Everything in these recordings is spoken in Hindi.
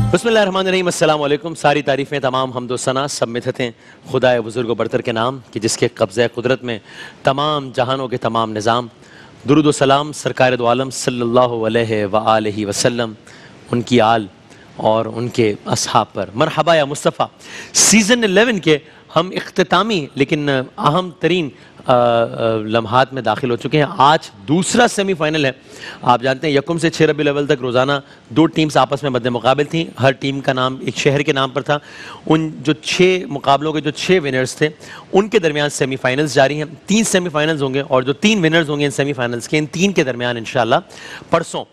बिस्मिल्लाहिर्रहमानिर्रहीम, अस्सलाम वालेकुम। सारी तारीफ़ें, तमाम हम्दो सना सब मिन्नतें खुदाए बुज़ुर्ग व बरतर के नाम कि जिसके कब्ज़े कुदरत में तमाम जहानों के तमाम निज़ाम। दुरूद व सलाम सरकार दो आलम सल्लल्लाहु अलैहि व आलिहि वसल्लम, उनकी आल और उनके असहाब पर। मरहबा या मुस्तफ़ा। सीज़न 11 के हम इख्तितामी लेकिन अहम तरीन लम्हात में दाखिल हो चुके हैं। आज दूसरा सेमीफ़ाइनल है। आप जानते हैं यकम से 6 रबीउल अव्वल तक रोज़ाना 2 टीम्स आपस में मद्दे मुकाबिल थी। हर टीम का नाम एक शहर के नाम पर था। उन जो 6 मुकाबलों के जो 6 विनर्स थे उनके दरमियान सेमीफ़ाइनल्स जारी हैं। 3 सेमीफ़ाइनल्स होंगे और जो 3 विनर्स होंगे इन सेमीफ़ाइनल्स के, इन 3 के दरमियान इंशाअल्लाह परसों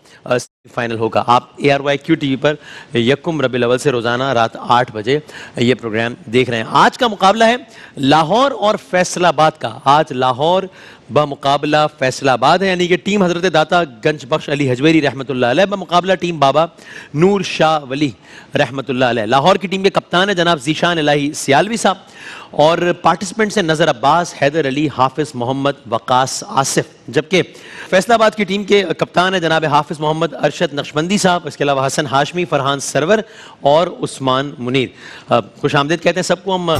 फाइनल होगा। आप ARYQ TV पर यकम रबीउल अव्वल से रोज़ाना रात 8 बजे ये प्रोग्राम देख रहे हैं। आज का मुकाबला है लाहौर और फैसलाबाद का। आज लाहौर बमुकाबला फैसलाबाद है, यानी कि टीम हज़रत दाता गंज बख्श अली हजवेरी रहमतुल्लाह अलैह बमुकाबला टीम बाबा नूर शाह वली रहमतुल्लाह अलैह। लाहौर की टीम के कप्तान है जनाब ज़ीशान इलाही सियालवी साहब और पार्टिसिपेंट्स हैं नज़र अब्बास, हैदर अली, हाफिज़ मोहम्मद, वकास आसिफ। जबकि फैसलाबाद की टीम के कप्तान है जनाब हाफिज़ मोहम्मद अरशद नक्शबंदी साहब, इसके अलावा हसन हाशमी, फरहान सरवर और उस्मान मुनीर। खुश आमदीद कहते हैं सबको हम।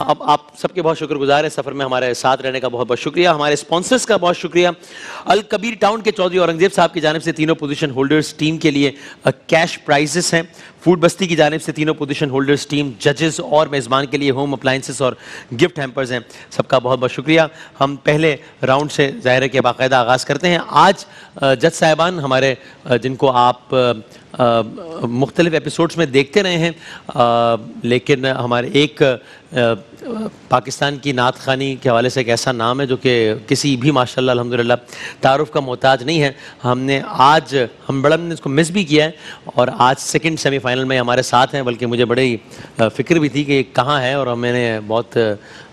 अब आप सबके बहुत शुक्रगुजार हैं, सफ़र में हमारे साथ रहने का बहुत बहुत शुक्रिया। हमारे स्पॉन्सर्स का बहुत शुक्रिया। अल कबीर टाउन के चौधरी औरंगजेब साहब की जानिब से तीनों पोजीशन होल्डर्स टीम के लिए कैश प्राइजेस हैं। फूड बस्ती की जानिब से तीनों पोजीशन होल्डर्स टीम, जजेस और मेज़बान के लिए होम अप्लाइंसेस और गिफ्ट हैम्पर्स हैं। सबका बहुत बहुत शुक्रिया। हम पहले राउंड से ज़ाहिर के बाकायदा आगाज़ करते हैं। आज जज साहिबान हमारे जिनको आप मुख्तलिफ एपिसोड्स में देखते रहे हैं, लेकिन हमारे एक पाकिस्तान की नात खानी के हवाले से एक ऐसा नाम है जो कि किसी भी माशाल्लाह अल्हम्दुलिल्लाह तारुफ का मोहताज नहीं है। हमने आज हम बड़ा ने इसको मिस भी किया है और आज सेकंड सेमीफाइनल में हमारे साथ हैं, बल्कि मुझे बड़ी फ़िक्र भी थी कि कहाँ है और मैंने बहुत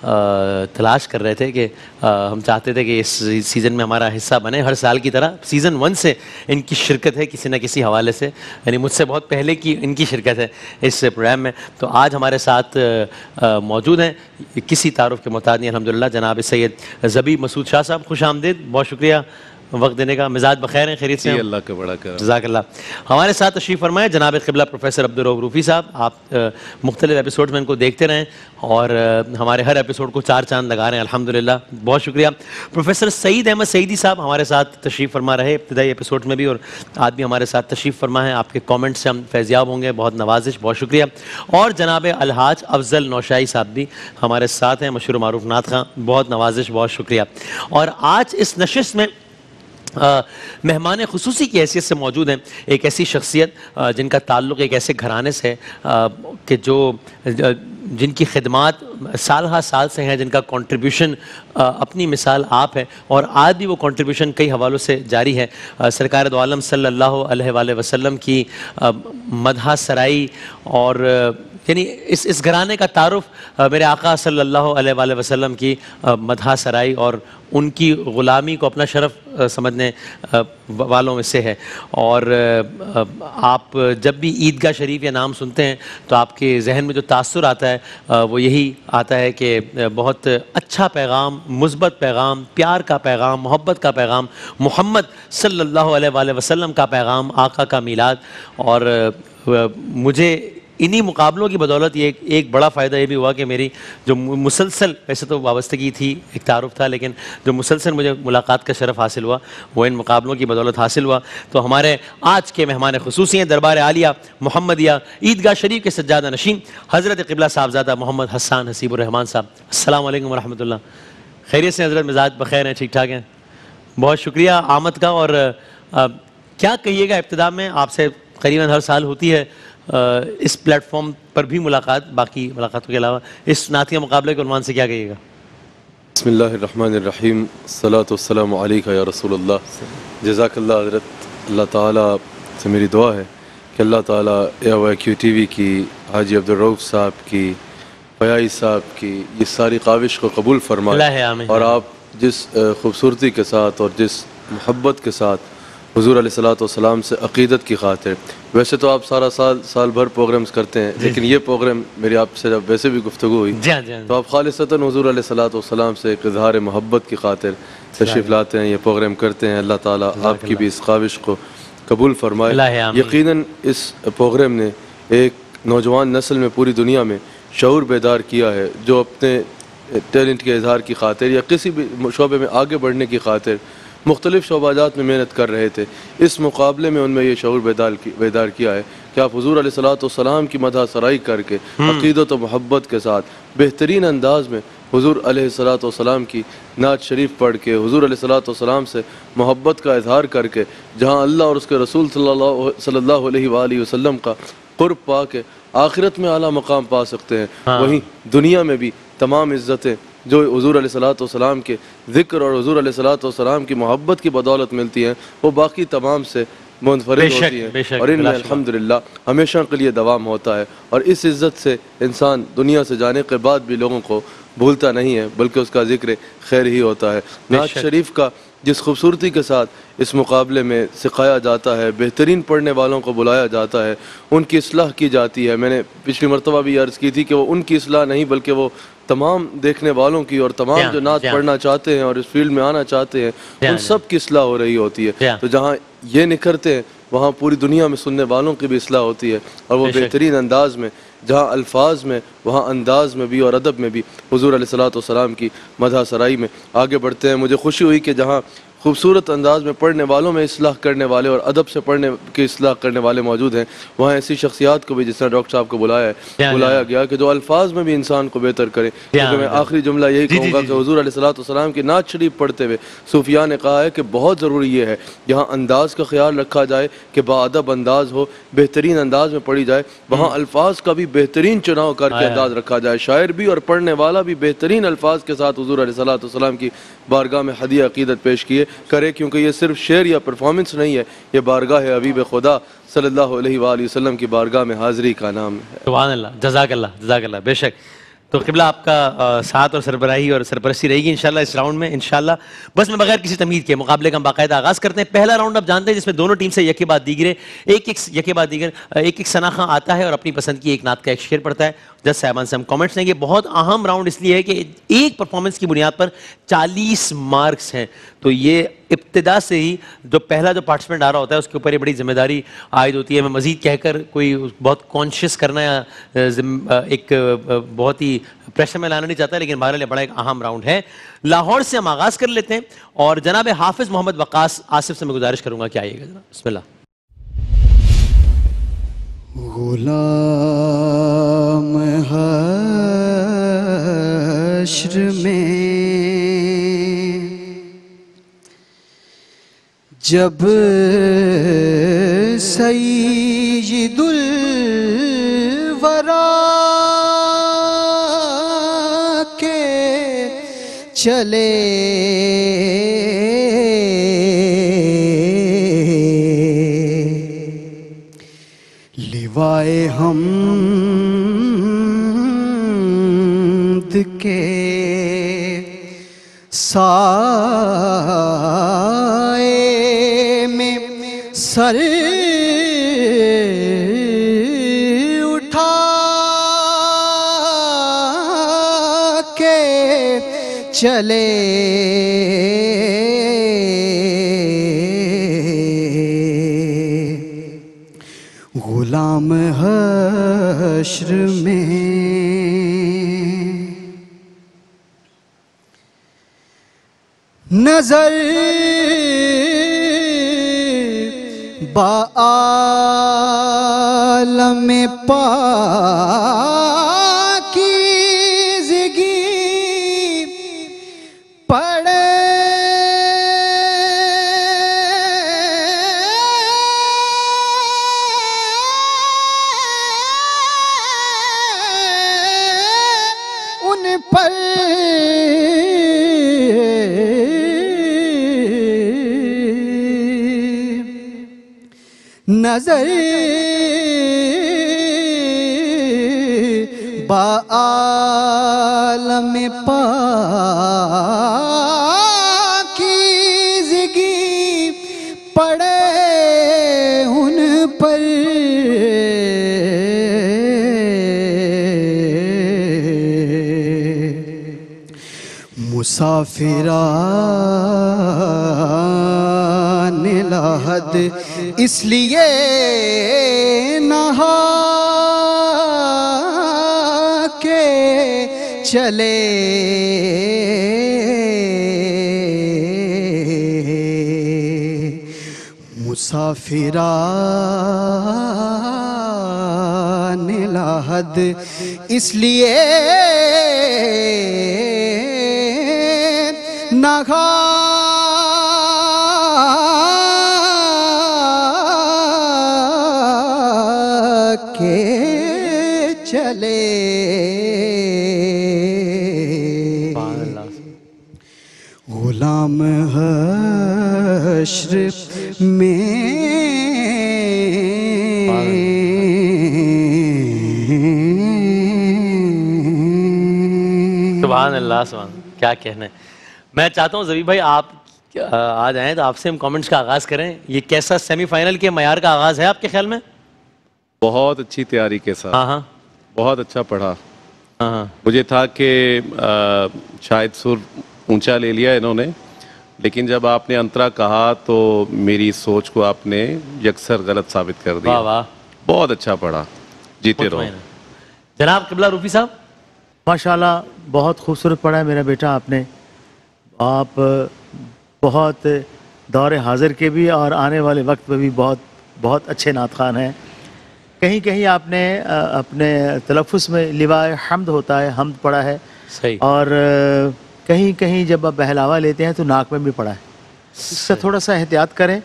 तलाश कर रहे थे कि हम चाहते थे कि इस सीज़न में हमारा हिस्सा बने। हर साल की तरह सीज़न 1 से इनकी शिरकत है किसी न किसी हवाले से, यानी मुझसे बहुत पहले की इनकी शिरकत है इस प्रोग्राम में। तो आज हमारे साथ मौजूद हैं, किसी तारुफ के मोहताज नहीं अल्हम्दुलिल्लाह, जनाब सैयद ज़बी मसूद शाह साहब। खुश आमदीद, बहुत शुक्रिया वक्त देने का। मिजाज बखैर हैं, खैरियत से? अल्लाह का बड़ा कर। जज़ाकल्लाह। हमारे साथ तशरीफ़ फरमाए जनाब क़िबला प्रोफेसर अब्दुल रऊफ़ रूफ़ी साहब। आप मुख्तलिफ एपिसोड में इनको देखते रहें और हमारे हर एपिसोड को 4 चांद लगा रहे हैं अल्हम्दुलिल्लाह, बहुत शुक्रिया। प्रोफेसर सईद अहमद सईदी साहब हमारे साथ तशरीफ़ फरमा रहे इब्तिदाई एपिसोड में भी और आज भी हमारे साथ तशरीफ़ फरमा है। आपके कॉमेंट से हम फैज़याब होंगे, बहुत नवाजिश, बहुत शुक्रिया। और जनाब अलहाज अफजल नौशाई साहब भी हमारे साथ हैं, मशहूर मारूफ नात खां, बहुत नवाजिश, बहुत शुक्रिया। और आज इस नशिस्त में मेहमान खुसूसी की हैसियत से मौजूद हैं एक ऐसी शख्सियत जिनका ताल्लुक़ एक ऐसे घराने से है कि जो जिनकी खिदमात साल हा साल से हैं, जिनका कंट्रीब्यूशन अपनी मिसाल आप है और आज भी वो कंट्रीब्यूशन कई हवालों से जारी है। सरकार दो आलम सल्लल्लाहु अलैहि वसल्लम की मदह सराई और यानी इस घराने का तारुफ मेरे आका सल्लल्लाहु अलैहि वसल्लम की मदह सराई और उनकी ग़ुलामी को अपना शरफ़ समझने वालों में से है। और आप जब भी ईदगाह शरीफ या नाम सुनते हैं तो आपके जहन में जो तासुर आता है वो यही आता है कि बहुत अच्छा पैगाम, मुस्बत पैगाम, प्यार का पैगाम, मोहब्बत का पैगाम, मोहम्मद सल्लल्लाहु अलैहि वसल्लम का पैगाम, आका का मीलाद। और मुझे इन्हीं मुकाबलों की बदौलत ये एक बड़ा फ़ायदा ये भी हुआ कि मेरी जो मुसलसल, वैसे तो वाबस्तगी थी, एक तारुफ था, लेकिन जो मुसलसल मुझे मुलाकात का शरफ़ हासिल हुआ वो इन मुकाबलों की बदौलत हासिल हुआ। तो हमारे आज के मेहमान खुसूसी हैं दरबार आलिया मोहम्मदिया ईदगाह शरीफ के सज्जादा नशीन हज़रत क़िबला साहबज़ादा मोहम्मद हसन हसीबुर रहमान साहब। अस्सलामु अलैकुम व रहमतुल्लाह। खैरियत से हज़रत? मिजाज बखैर हैं, ठीक ठाक हैं? बहुत शुक्रिया आमद का। और क्या कहिएगा इब्तिदा में, आपसे करीबन हर साल होती है इस प्लेटफॉर्म पर भी मुलाकात, बाकी मुलाकातों के अलावा इस नातिया मुकाबले के उन्वान से क्या कहिएगा? बिस्मिल्लाहिर्रहमानिर्रहीम, सलातु वस्सलामु अलैका या रसूलल्लाह। जज़ाकल्लाह हज़रत। अल्लाह ताला से मेरी दुआ है कि अल्लाह ताला ARYQ TV की, हाजी अब्दुल रऊफ़ साहब की, फयाई साहब की ये सारी काविश को कबूल फरमाए और आप जिस खूबसूरती के साथ और जिस मोहब्बत के साथ हुजूर अलैहिस्सलाम से अक़ीदत की खातिर। वैसे तो आप साल भर प्रोग्राम्स करते हैं, लेकिन ये प्रोग्राम मेरी आपसे जब वैसे भी गुफ्तगू हुई तो आप खालिसतन हुजूर अलैहिस्सलाम से एक इज़हार मोहब्बत की खातिर तशरीफ़ लाते हैं, ये प्रोग्राम करते हैं। अल्लाह ताला आपकी भी इस ख्वाहिश को कबूल फरमाए। यकीनन इस प्रोग्राम ने एक नौजवान नस्ल में पूरी दुनिया में शऊर बेदार किया है, जो अपने टैलेंट के इज़हार की खातिर या किसी भी शोबे में आगे बढ़ने की खातिर मुख्तलिफ़ शोबाजात में मेहनत कर रहे थे। इस मुकाबले में उनमें ये शऊर बेदार किया है कि आप हुजूर अलैहिस्सलाम की मदह सराई करके अक़ीदत व मोहब्बत के साथ बेहतरीन अंदाज में हुजूर अलैहिस्सलाम की नात शरीफ पढ़ के हुजूर अलैहिस्सलाम से मोहब्बत का इज़हार करके जहाँ अल्लाह और उसके रसूल सल्लल्लाहु अलैहि वसल्लम का क़ुर्ब पा के आखिरत में आला मकाम पा सकते हैं। वहीं दुनिया में भी तमाम इज़्ज़तें जो हुजूर अलैहिस्सलाम के ज़िक्र और हुजूर अलैहिस्सलाम की मोहब्बत की बदौलत मिलती हैं, वो बाकी तमाम से मुनफरिद होती हैं और इनमें अल्हम्दुलिल्लाह हमेशा के लिए दवाम होता है। और इस इज़्ज़त से इंसान दुनिया से जाने के बाद भी लोगों को भूलता नहीं है, बल्कि उसका ज़िक्र खैर ही होता है। नात शरीफ का जिस खूबसूरती के साथ इस मुकाबले में सिखाया जाता है, बेहतरीन पढ़ने वालों को बुलाया जाता है, उनकी इस्लाह की जाती है। मैंने पिछली मरतबा भी अर्ज़ की थी कि वो उनकी इस्लाह नहीं बल्कि वो तमाम देखने वालों की और तमाम जो नात पढ़ना चाहते हैं और इस फील्ड में आना चाहते हैं उन सब की इस्लाह हो रही होती है। तो जहाँ ये निखरते हैं वहाँ पूरी दुनिया में सुनने वालों की भी इस्लाह होती है और वो बेहतरीन अंदाज में, जहाँ अल्फाज में वहाँ अंदाज में भी और अदब में भी हुजूर अलैहिस्सलाम की मदह सराई में आगे बढ़ते हैं। मुझे खुशी हुई कि जहाँ खूबसूरत अंदाज में पढ़ने वालों में इस्लाह करने वाले और अदब से पढ़ने की इस्लाह करने वाले मौजूद हैं, वहाँ ऐसी शख्सियात को भी जिस तरह डॉक्टर साहब को बुलाया गया कि जो अल्फाज में भी इंसान को बेहतर करे। क्योंकि मैं आखिरी जुमला यही कहूँगा कि हुजूर अलैहिस्सलाम की नात शरीफ पढ़ते हुए सूफिया ने कहा है कि बहुत ज़रूरी ये है यहाँ अंदाज का ख्याल रखा जाए कि बाअदब अंदाज हो, बेहतरीन अंदाज में पढ़ी जाए। वहाँ अल्फाज का भी बेहतरीन चुनाव करके अंदाज रखा जाए, शायर भी और पढ़ने वाला भी बेहतरीन अल्फाज के साथ हुजूर अलैहिस्सलाम की बारगाह में हदिया अक़ीदत पेश किए करे। क्योंकि ये सिर्फ शेर या परफॉर्मेंस नहीं है, ये बारगाह है हबीब खुदा सल्लल्लाहु अलैहि वसल्लम की बारगाह में हाज़िरी का नाम है। सुभान अल्लाह, जज़ाकल्लाह। बेशक तो क़िबला आपका साथ और सरबराही और सरपरस्ती रहेगी इंशाल्लाह इस राउंड में इंशाल्लाह। बस मैं बगैर किसी तमीज़ के मुकाबले का बाकायदा आगाज़ करते हैं। पहला राउंड आप जानते हैं जिसमें दोनों टीम से यके बाद दीगरे एक सनाखा आता है और अपनी पसंद की एक नात का एक शेर पढ़ता है। जज साहबान से हम कमेंट्स लेंगे। बहुत अहम राउंड इसलिए है कि एक परफॉर्मेंस की बुनियाद पर 40 मार्क्स हैं, तो ये इब्तिदा से ही जो पहला जो पार्टिसिपेंट आ रहा होता है उसके ऊपर ये बड़ी जिम्मेदारी आयद होती है। मैं मज़ीद कहकर कोई बहुत कॉन्शियस करना या एक बहुत ही प्रेशर में लाना नहीं चाहता, लेकिन बहरहाल बड़ा एक अहम राउंड है। लाहौर से हम आगाज़ कर लेते हैं और जनाब हाफिज़ मोहम्मद वक़ास आसिफ से मैं गुजारिश करूँगा कि आइएगा जनाब। बिस्मिल्लाह। गुलाम हश्र में जब सय्यिदुल वरा के चले लिवाए हमद के साए में सर उठा के चले गुलाम हश्र में नजर बाआलम पाकीज़गी पड़े उन पर नजर बाआलम पाकीज़गी पड़े मुसाफिरान लाहद इसलिए नहा के चले, मुसाफिरान लाहद इसलिए नहा के चले। गुलाम हश्र में सुभान अल्लाह, सुभान, क्या कहना है। मैं चाहता हूँ ज़बीब भाई आप आ जाएं तो आपसे हम कमेंट्स का आगाज़ करें। ये कैसा सेमीफाइनल के मयार का आगाज़ है आपके ख्याल में? बहुत अच्छी तैयारी के साथ। हाँ हाँ बहुत अच्छा पढ़ा। हाँ हाँ। मुझे था कि शायद सुर ऊंचा ले लिया इन्होंने, लेकिन जब आपने अंतरा कहा तो मेरी सोच को आपने यकसर गलत साबित कर दिया। वाह वाह, बहुत अच्छा पढ़ा, जीते रहो। जनाब किबला रूफी साहब। माशाल्लाह बहुत खूबसूरत पढ़ा है मेरा बेटा आपने। आप बहुत दौर हाजिर के भी और आने वाले वक्त में भी बहुत बहुत अच्छे नात खान हैं। कहीं कहीं आपने अपने तलफ़ुज़ में लिवाए हम्द होता है, हम्द पढ़ा है सही, और कहीं कहीं जब आप बहलावा लेते हैं तो नाक में भी पड़ा है। इसका थोड़ा सा एहतियात करें,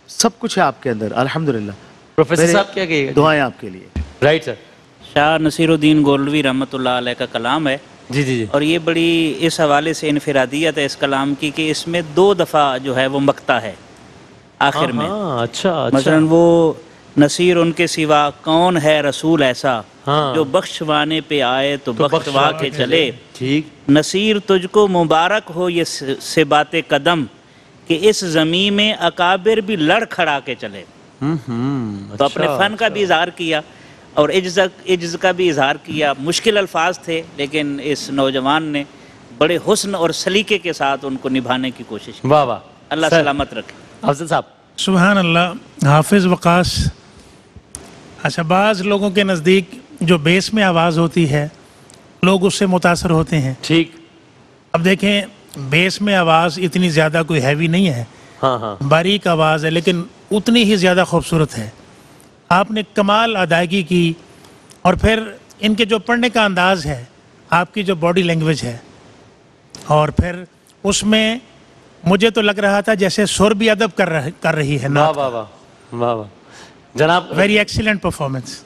सब कुछ है आपके अंदर अल्हम्दुलिल्लाह। प्रोफेसर साहब क्या कहिएगा? दुआएं आपके लिए। Right sir. शाह नसीरुद्दीन गोल्डवी रहमतुल्लाह अलैह का कलाम है जी जी जी। और ये बड़ी इस हवाले से इनफिरादियत है इस कलाम की कि इसमें 2 दफ़ा जो है वो मकता है आखिर में। अच्छा मसलन वो नसीर उनके सिवा कौन है रसूल ऐसा, हाँ। जो बख्शवाने पे आए तो बख्शवा के चले। ठीक। नसीर तुझको मुबारक हो ये से बातें कदम कि इस ज़मीं में अकाबिर भी लड़ खड़ा के चले। तो अपने फ़न का भी इजहार किया और इज्ज़ का भी इजहार किया। मुश्किल अल्फाज थे लेकिन इस नौजवान ने बड़े हुस्न और सलीके के साथ उनको निभाने की कोशिश की। वाह वाह, अल्लाह सलामत रखे। अफजल साहब। सुभान अल्लाह। हाफिज़ वकास। अच्छा, बाज़ लोगों के नज़दीक जो बेस में आवाज़ होती है लोग उससे मुतासर होते हैं। ठीक। अब देखें, बेस में आवाज़ इतनी ज़्यादा कोई हैवी नहीं है, हाँ हाँ, बारीक आवाज़ है, लेकिन उतनी ही ज़्यादा खूबसूरत है। आपने कमाल अदायगी की और फिर इनके जो पढ़ने का अंदाज़ है, आपकी जो बॉडी लैंग्वेज है, और फिर उसमें मुझे तो लग रहा था जैसे सुर भी अदब कर रही है। वाह वाह वाह वाह वाह जनाब, वेरी एक्सीलेंट परफॉर्मेंस।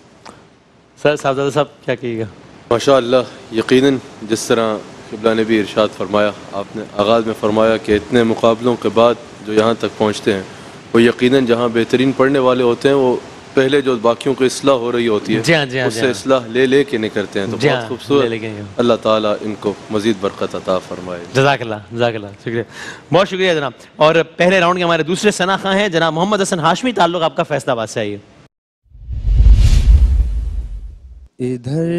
सर साहबजादा साहब क्या कहिएगा? माशाअल्लाह, यकीनन जिस तरह क़िबला ने भी इरशाद फरमाया, आपने आगाज़ में फरमाया कि इतने मुकाबलों के बाद जो यहाँ तक पहुँचते हैं वो यकीनन जहाँ बेहतरीन पढ़ने वाले होते हैं वो पहले जो बाकियों की इस्लाह हो रही होती है जी हाँ, जी हाँ, उससे इस्लाह ले के निकलते हैं। तो बहुत खूबसूरत। अल्लाह ताला इनको मज़ीद बरकत अता फरमाए। जज़ाकल्लाह, जज़ाकल्लाह, शुक्रिया, बहुत शुक्रिया जनाब। और पहले राउंड के हमारे दूसरे सनाखा हैं जनाब मोहम्मद हसन हाशमी। ताल्लुक़ आपका फैसलाबाद से। आइए। इधर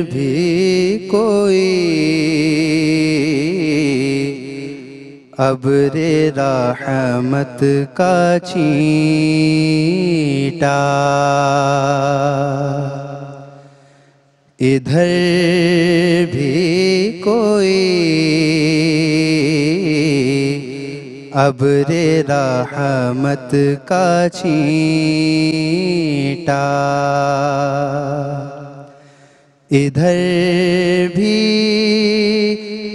भी कोई अब्रे रहमत का छींटा, इधर भी कोई अब्रे रहमत का छींटा, इधर भी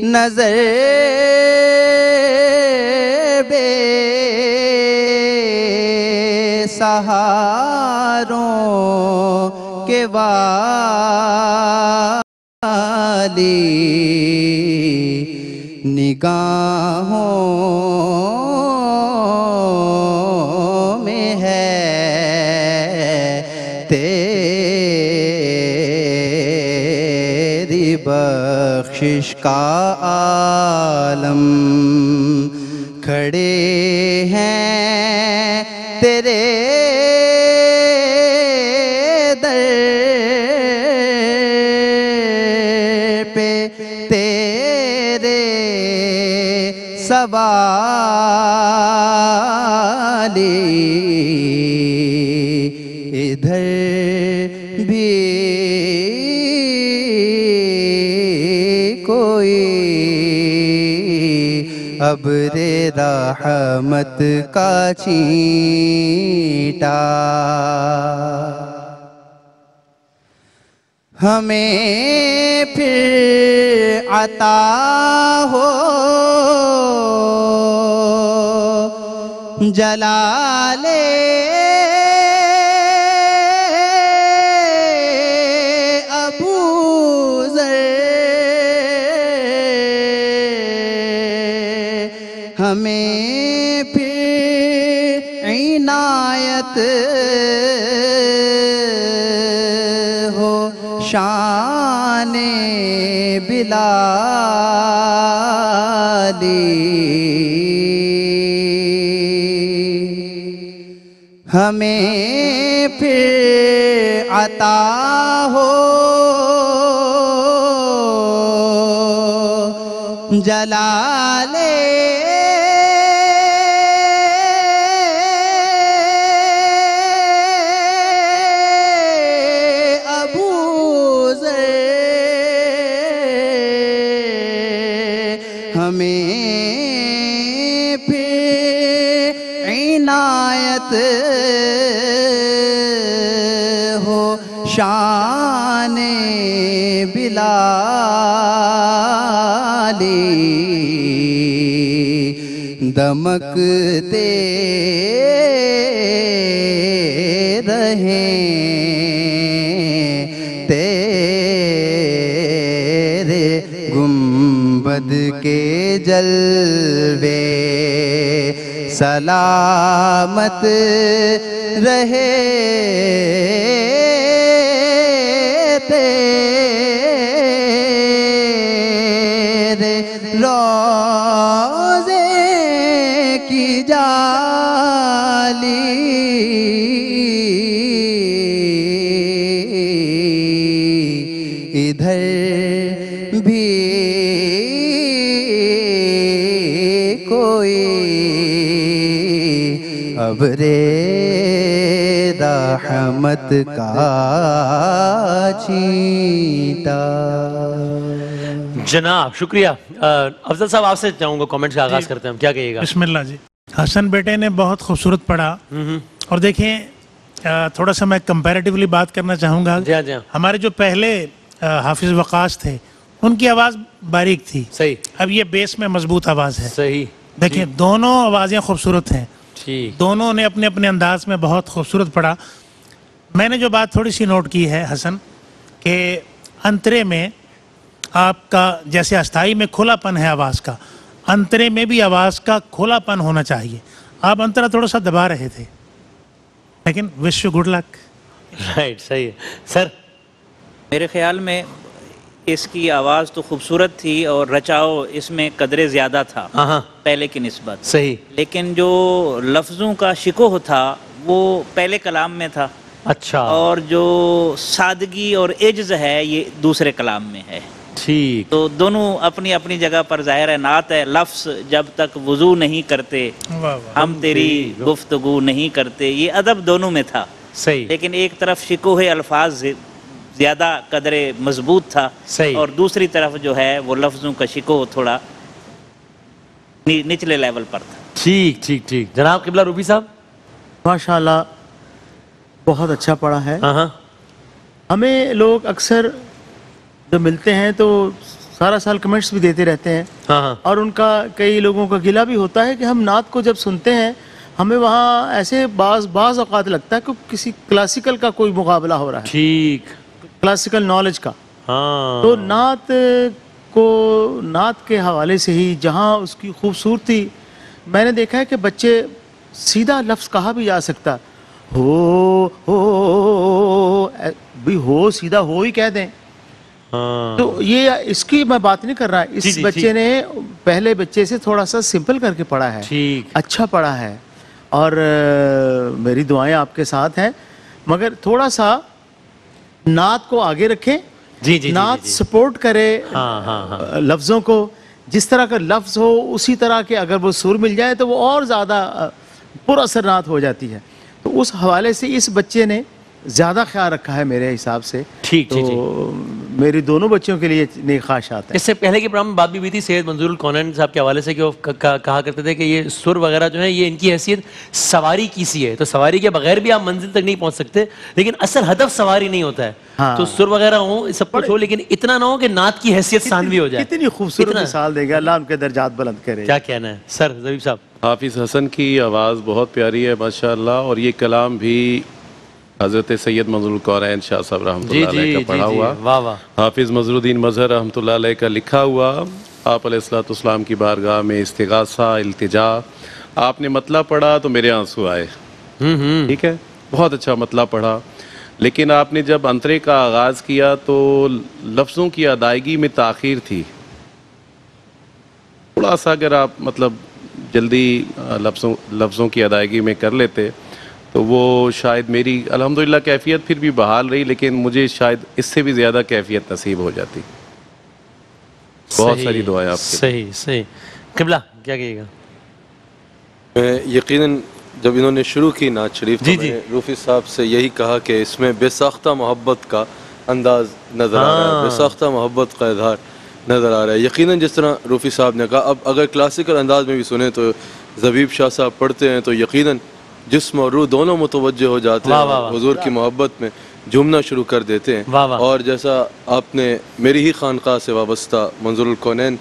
नजर बेसहारों के वाली निगाहों में है तेरी बख्शिश का आलम, खड़े हैं तेरे दर पे तेरे सवाली, इधर भी कोई अब्रे रहमत का छींटा हमें फिर अता हो जलाले अबू ज़र, हमें फिर इनायत हो शाने बिलाली, हमें फिर अता हो जलाले अबू ज़र, हमें फिर इनायत हो शाने बिलाली, दमकते रहें तेरे गुंबद के जलवे, सलामत रहे तेरे रोज़े की जाली, इधर भी कोई अब्रे रहमत का छींटा। जनाब शुक्रिया। अफजल साहब आपसे चाहूँगा कमेंट से आगाज़ करते हैं हम, क्या कहिएगा? बिस्मिल्लाह जी। हसन बेटे ने बहुत खूबसूरत पढ़ा और देखें थोड़ा सा मैं कंपैरेटिवली बात करना चाहूँगा। जी हाँ, जी हाँ। हमारे जो पहले हाफिज़ वक़ास थे उनकी आवाज़ बारीक थी, सही। अब ये बेस में मजबूत आवाज़ है। सही। देखें दोनों आवाज़ें खूबसूरत हैं, ठीक। दोनों ने अपने अपने अंदाज में बहुत खूबसूरत पढ़ा। मैंने जो बात थोड़ी सी नोट की है हसन के अंतरे में आपका जैसे अस्थाई में खुलापन है आवाज़ का, अंतरे में भी आवाज़ का खुलापन होना चाहिए। आप अंतरा थोड़ा सा दबा रहे थे, लेकिन wish you good luck. Right, सही है सर। मेरे ख्याल में इसकी आवाज़ तो खूबसूरत थी और रचाव इसमें कदरे ज़्यादा था हाँ, पहले की निस्बत, सही। लेकिन जो लफ्ज़ों का शिकोह था वो पहले कलाम में था। अच्छा। और जो सादगी और एज्ज़ है ये दूसरे कलाम में है। ठीक। तो दोनों अपनी अपनी जगह पर ज़ाहिर है नात है। लफ्ज़ जब तक वज़ू नहीं करते वाह वाह। हम तेरी गुफ्तगू नहीं करते, ये अदब दोनों में था। सही। लेकिन एक तरफ शिकोह अल्फाज ज़्यादा कदरे मजबूत था, सही। और दूसरी तरफ जो है वो लफ्ज़ों का शिकोह थोड़ा निचले लेवल पर था। ठीक ठीक ठीक। जनाब किबला रूबी साहब। माशाल्लाह बहुत अच्छा पढ़ा है। हाँ हाँ। हमें लोग अक्सर जब मिलते हैं तो सारा साल कमेंट्स भी देते रहते हैं, हाँ हाँ। और उनका कई लोगों का गिला भी होता है कि हम नात को जब सुनते हैं हमें वहाँ ऐसे बाज़ औक़ात लगता है कि किसी क्लासिकल का कोई मुकाबला हो रहा है, ठीक। क्लासिकल नॉलेज का। हाँ। तो नात के हवाले से ही जहाँ उसकी खूबसूरती मैंने देखा है कि बच्चे सीधा लफ्ज़ कहा भी जा सकता, हो भी हो सीधा हो ही कह दें। हाँ। तो ये इसकी मैं बात नहीं कर रहा, जी, इस जी, बच्चे ने पहले बच्चे से थोड़ा सा सिंपल करके पढ़ा है, ठीक। अच्छा पढ़ा है, और मेरी दुआएं आपके साथ हैं। मगर थोड़ा सा नात को आगे रखें जी, जी, नात जी, जी। सपोर्ट करे हाँ, हाँ, हाँ। लफ्ज़ों को, जिस तरह का लफ्ज़ हो उसी तरह के अगर वो सुर मिल जाए तो वो और ज़्यादा पुरअसर नात हो जाती है। तो उस हवाले से इस बच्चे ने ज़्यादा ख्याल रखा है मेरे हिसाब से। ठीक, तो जी, मेरी दोनों बच्चों के लिए नेक ख्वाहिशात है। इससे पहले के प्रोग्राम में बात भी हुई थी सैयद मंजूरुल कौनैन साहब के हवाले से कि वो कहा करते थे कि ये सुर वगैरह जो है ये इनकी हैसियत सवारी की सी है, तो सवारी के बगैर भी आप मंजिल तक नहीं पहुंच सकते, लेकिन असल हदफ सवारी नहीं होता है। हाँ। तो सुर वगैरह हो, सब कुछ हो, लेकिन इतना ना हो कि नात की हैसियत सांवी हो जाए। कितनी खूबसूरत कितना- मिसाल देगा, अल्लाह उनके दर्जात बुलंद करे। क्या कहना है सर जबीब साहब? हाफिज़ हसन की आवाज़ बहुत प्यारी है माशाअल्लाह, और ये कलाम भी हज़रत सैयद मंजूरुल कौनैन शाह साहब रहमतुल्लाह अलैह का पढ़ा हुआ, वाह वाह। हाफिज़ मज़रुद्दीन मज़हर रहमतुल्लाह अलैह का लिखा हुआ, आप अलैहिस्सलाम की बारगाह में इस्तिगासा इल्तिजा, आपने मतला पढ़ा तो मेरे आंसू आए। ठीक है, बहुत अच्छा मतला पढ़ा, लेकिन आपने जब अंतरे का आगाज़ किया तो लफ्ज़ों की अदायगी में ताख़ीर थी। थोड़ा सा अगर आप मतलब जल्दी लफ्ज़ों की अदायगी में कर लेते तो वो शायद मेरी अल्हम्दुलिल्लाह कैफियत फिर भी बहाल रही, लेकिन मुझे शायद इससे भी ज़्यादा कैफियत नसीब हो जाती। बहुत सही, सारी दुआएं आपके सही सही। किबला क्या कहिएगा? मैं यकीनन जब इन्होंने शुरू की नात शरीफ जी, तो जी। मैंने रूफी साहब से यही कहा कि इसमें बेसाख्ता मोहब्बत का अंदाज नज़र आ रहा है, बेसाख्ता मोहब्बत का इजहार नज़र आ रहा है। यकीनन जिस तरह रूफी साहब ने कहा, अब अगर क्लासिकल अंदाज में भी सुने तो जबीब शाह साहब पढ़ते हैं तो यकीनन जिस्म और रूह दोनों मुतवज्जे हो जाते हैं, वाह, वाह, वाह। हुजूर की मोहब्बत में झूमना शुरू कर देते हैं। वाह, वाह। और जैसा आपने मेरी ही खानका से वाबस्ता मंजूरुल कौनैन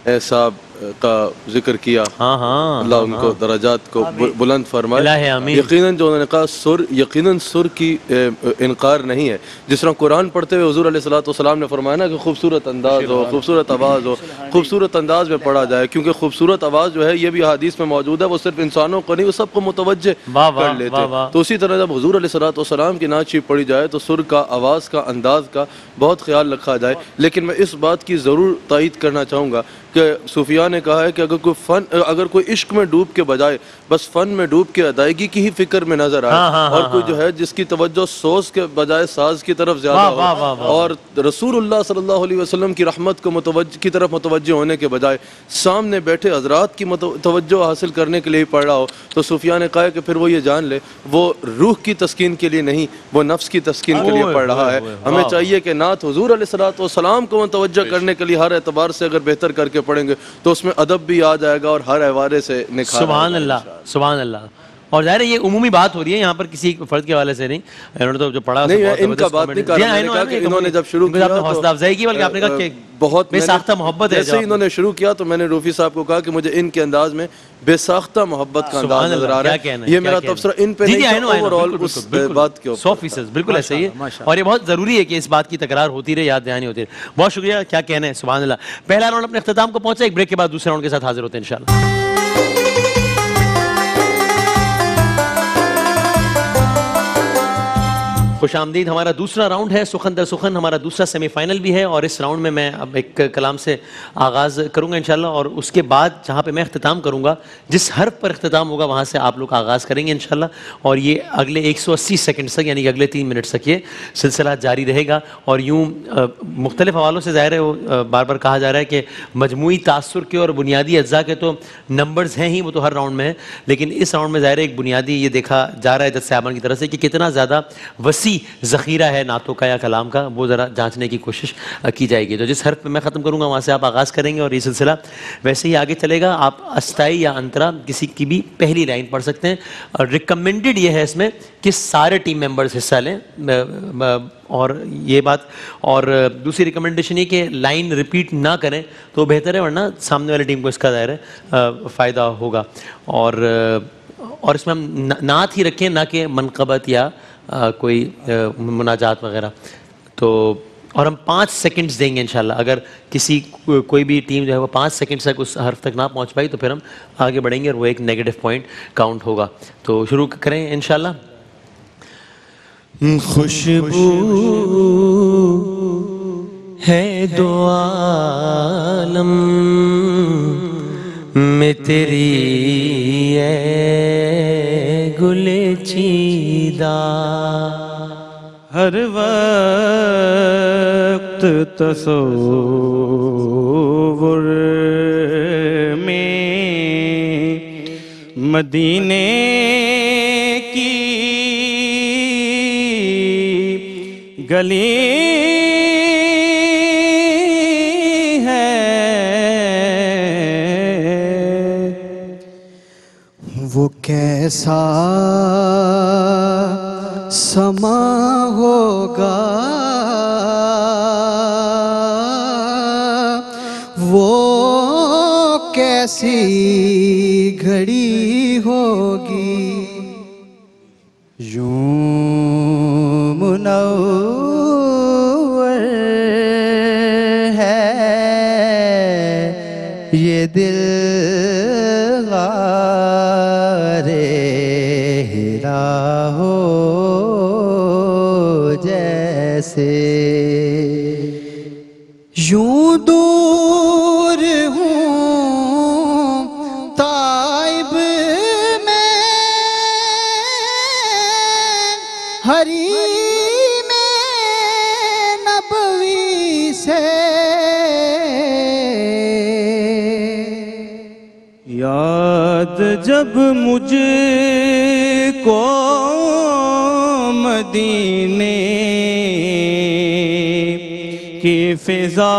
साहब का जिक्र किया, हाँ हाँ, अल्लाह उनको दराजात को बुलंद फरमाए। इलाही आमीन। यकीनन जो उन्होंने कहा सुर, यकीनन सुर की इनकार नहीं है। जिस तरह कुरान पढ़ते हुए हुजूर अलैहिस्सलाम ने फरमाया ना कि खूबसूरत अंदाज हो, खूबसूरत आवाज़ हो, खूबसूरत अंदाज में पढ़ा जाए, क्योंकि खूबसूरत आवाज़ जो है ये भी हदीस में मौजूद है, वो सिर्फ इंसानों को नहीं, वो सबको मुतवज्जे वाह, वाह, कर लेते वाह, वाह। हैं। तो उसी तरह जब हुजूर अलैहिस्सलाम की नात शरीफ पढ़ी जाए तो सुर का, आवाज़ का, अंदाज का बहुत ख्याल रखा जाए। लेकिन मैं इस बात की ज़रूर तायीद करना चाहूँगा कि सूफिया ने कहा है कि अगर कोई इश्क में डूब के बजाय बस फ़न में डूब के अदायगी की ही फिक्र में नजर आए, और कोई जो है जिसकी तवज्जो सोच के बजाय साज की तरफ ज़्यादा हो, और रसूलुल्लाह सल्लल्लाहु अलैहि वसल्लम की रहमत को की तरफ मुतवज्जो होने के बजाय सामने बैठे हजरात की तवज्जो हासिल करने के लिए ही पढ़ रहा हो, तो सूफिया ने कहा है कि फिर वो ये जान ले वो रूह की तस्कीन के लिए नहीं, वो नफ्स की तस्कीन के लिए पढ़ रहा है। हमें चाहिए कि नात हुजूर अलैहिस्सलाम को मुतवज्जो करने के लिए हर एतबार से अगर बेहतर करके पढ़ेंगे तो उसमें अदब भी आ जाएगा और हर हवाले से निखार। सुभान अल्लाह, सुभान अल्लाह। और ज़ाहिर है ये उमूमी बात हो रही है यहाँ पर, किसी फर्द के हवाले से नहीं। इन्होंने तो जो पढ़ा नहीं है, इनका बात नहीं कर रहा, मैंने कहा कि इन्होंने जब शुरू किया तो हौसला अफजाई की, बल्कि आपने कहा कि बहुत बेसाख्ता मोहब्बत है। जैसे ही इन्होंने शुरू किया तो मैंने रूफी साहब को कहा कि मुझे इनके अंदाज में बेसाख्ता मोहब्बत का अंदाज नजर आ रहा है। ये मेरा तबसरा इन पे नहीं था, ओवरऑल उस बात के ऊपर 100% बिल्कुल ऐसा ही है, और ये बहुत ज़रूरी है कि इस बात की तकरार होती रहे, याद दहानी होती रहे। बहुत शुक्रिया, क्या कहना है, सुभान अल्लाह। पहला राउंड अपने अख्ताम को पहुंचा, एक ब्रेक के बाद दूसरे राउंड के साथ हाजिर होते हैं इंशाल्लाह। खुश आमदीद। हमारा दूसरा राउंड है सुखन दर सुखन, हमारा दूसरा सेमीफाइनल भी है, और इस राउंड में मैं अब एक कलाम से आगाज़ करूँगा इंशाल्लाह, और उसके बाद जहाँ पे मैं अख्ताम करूँगा, जिस हर्फ पर अख्ताम होगा वहाँ से आप लोग आगाज़ करेंगे इंशाल्लाह, और ये अगले 180 सेकंड तक, यानी कि अगले 3 मिनट तक ये सिलसिला जारी रहेगा। और यूँ मुख्तलिफ हवालों से ज़ाहिर है वो बार बार कहा जा रहा है कि मजमूई तासुर के और बुनियादी अज्जा के तो नंबर्स हैं ही, वो तो हर राउंड में है, लेकिन इस राउंड में ज़ाहिर है एक बुनियादी ये देखा जा रहा है जज साहबान की तरफ से कि कितना ज़्यादा वसी ज़ख़ीरा है नातों का या कलाम का, वो ज़रा जांचने की कोशिश की जाएगी। तो जिस हर्फ पे मैं ख़त्म करूँगा वहाँ से आप आगाज़ करेंगे, और ये सिलसिला वैसे ही आगे चलेगा। आप अस्ताई या अंतरा किसी की भी पहली लाइन पढ़ सकते हैं, और रिकमेंडेड ये है इसमें कि सारे टीम मेंबर्स हिस्सा लें, और ये बात, और दूसरी रिकमेंडेशन ये कि लाइन रिपीट ना करें तो बेहतर है, वरना सामने वाली टीम को इसका ज़ाहिर है फ़ायदा होगा। और इसमें हम नात ही रखें, ना कि मनक़बत या कोई मुनाजात वगैरह। तो और हम 5 सेकंड्स देंगे इंशाल्लाह, अगर कोई भी टीम जो है वो 5 सेकंड तक उस हर्फ तक ना पहुंच पाई तो फिर हम आगे बढ़ेंगे और वो एक नेगेटिव पॉइंट काउंट होगा। तो शुरू करें इंशाल्लाह। खुशबू है दो आलम में तेरी गुले चीदा, हर वक्त तसव्वुर में मदीने की गली है, वो कैसा समा होगा, वो कैसी घड़ी होगी, यूं मुनव्वर है ये दिल गारे हिरा हो जैसे, यूं दूर हूँ ताइब में, हरीम नबवी से, याद जब मुझको मदीने की फिजा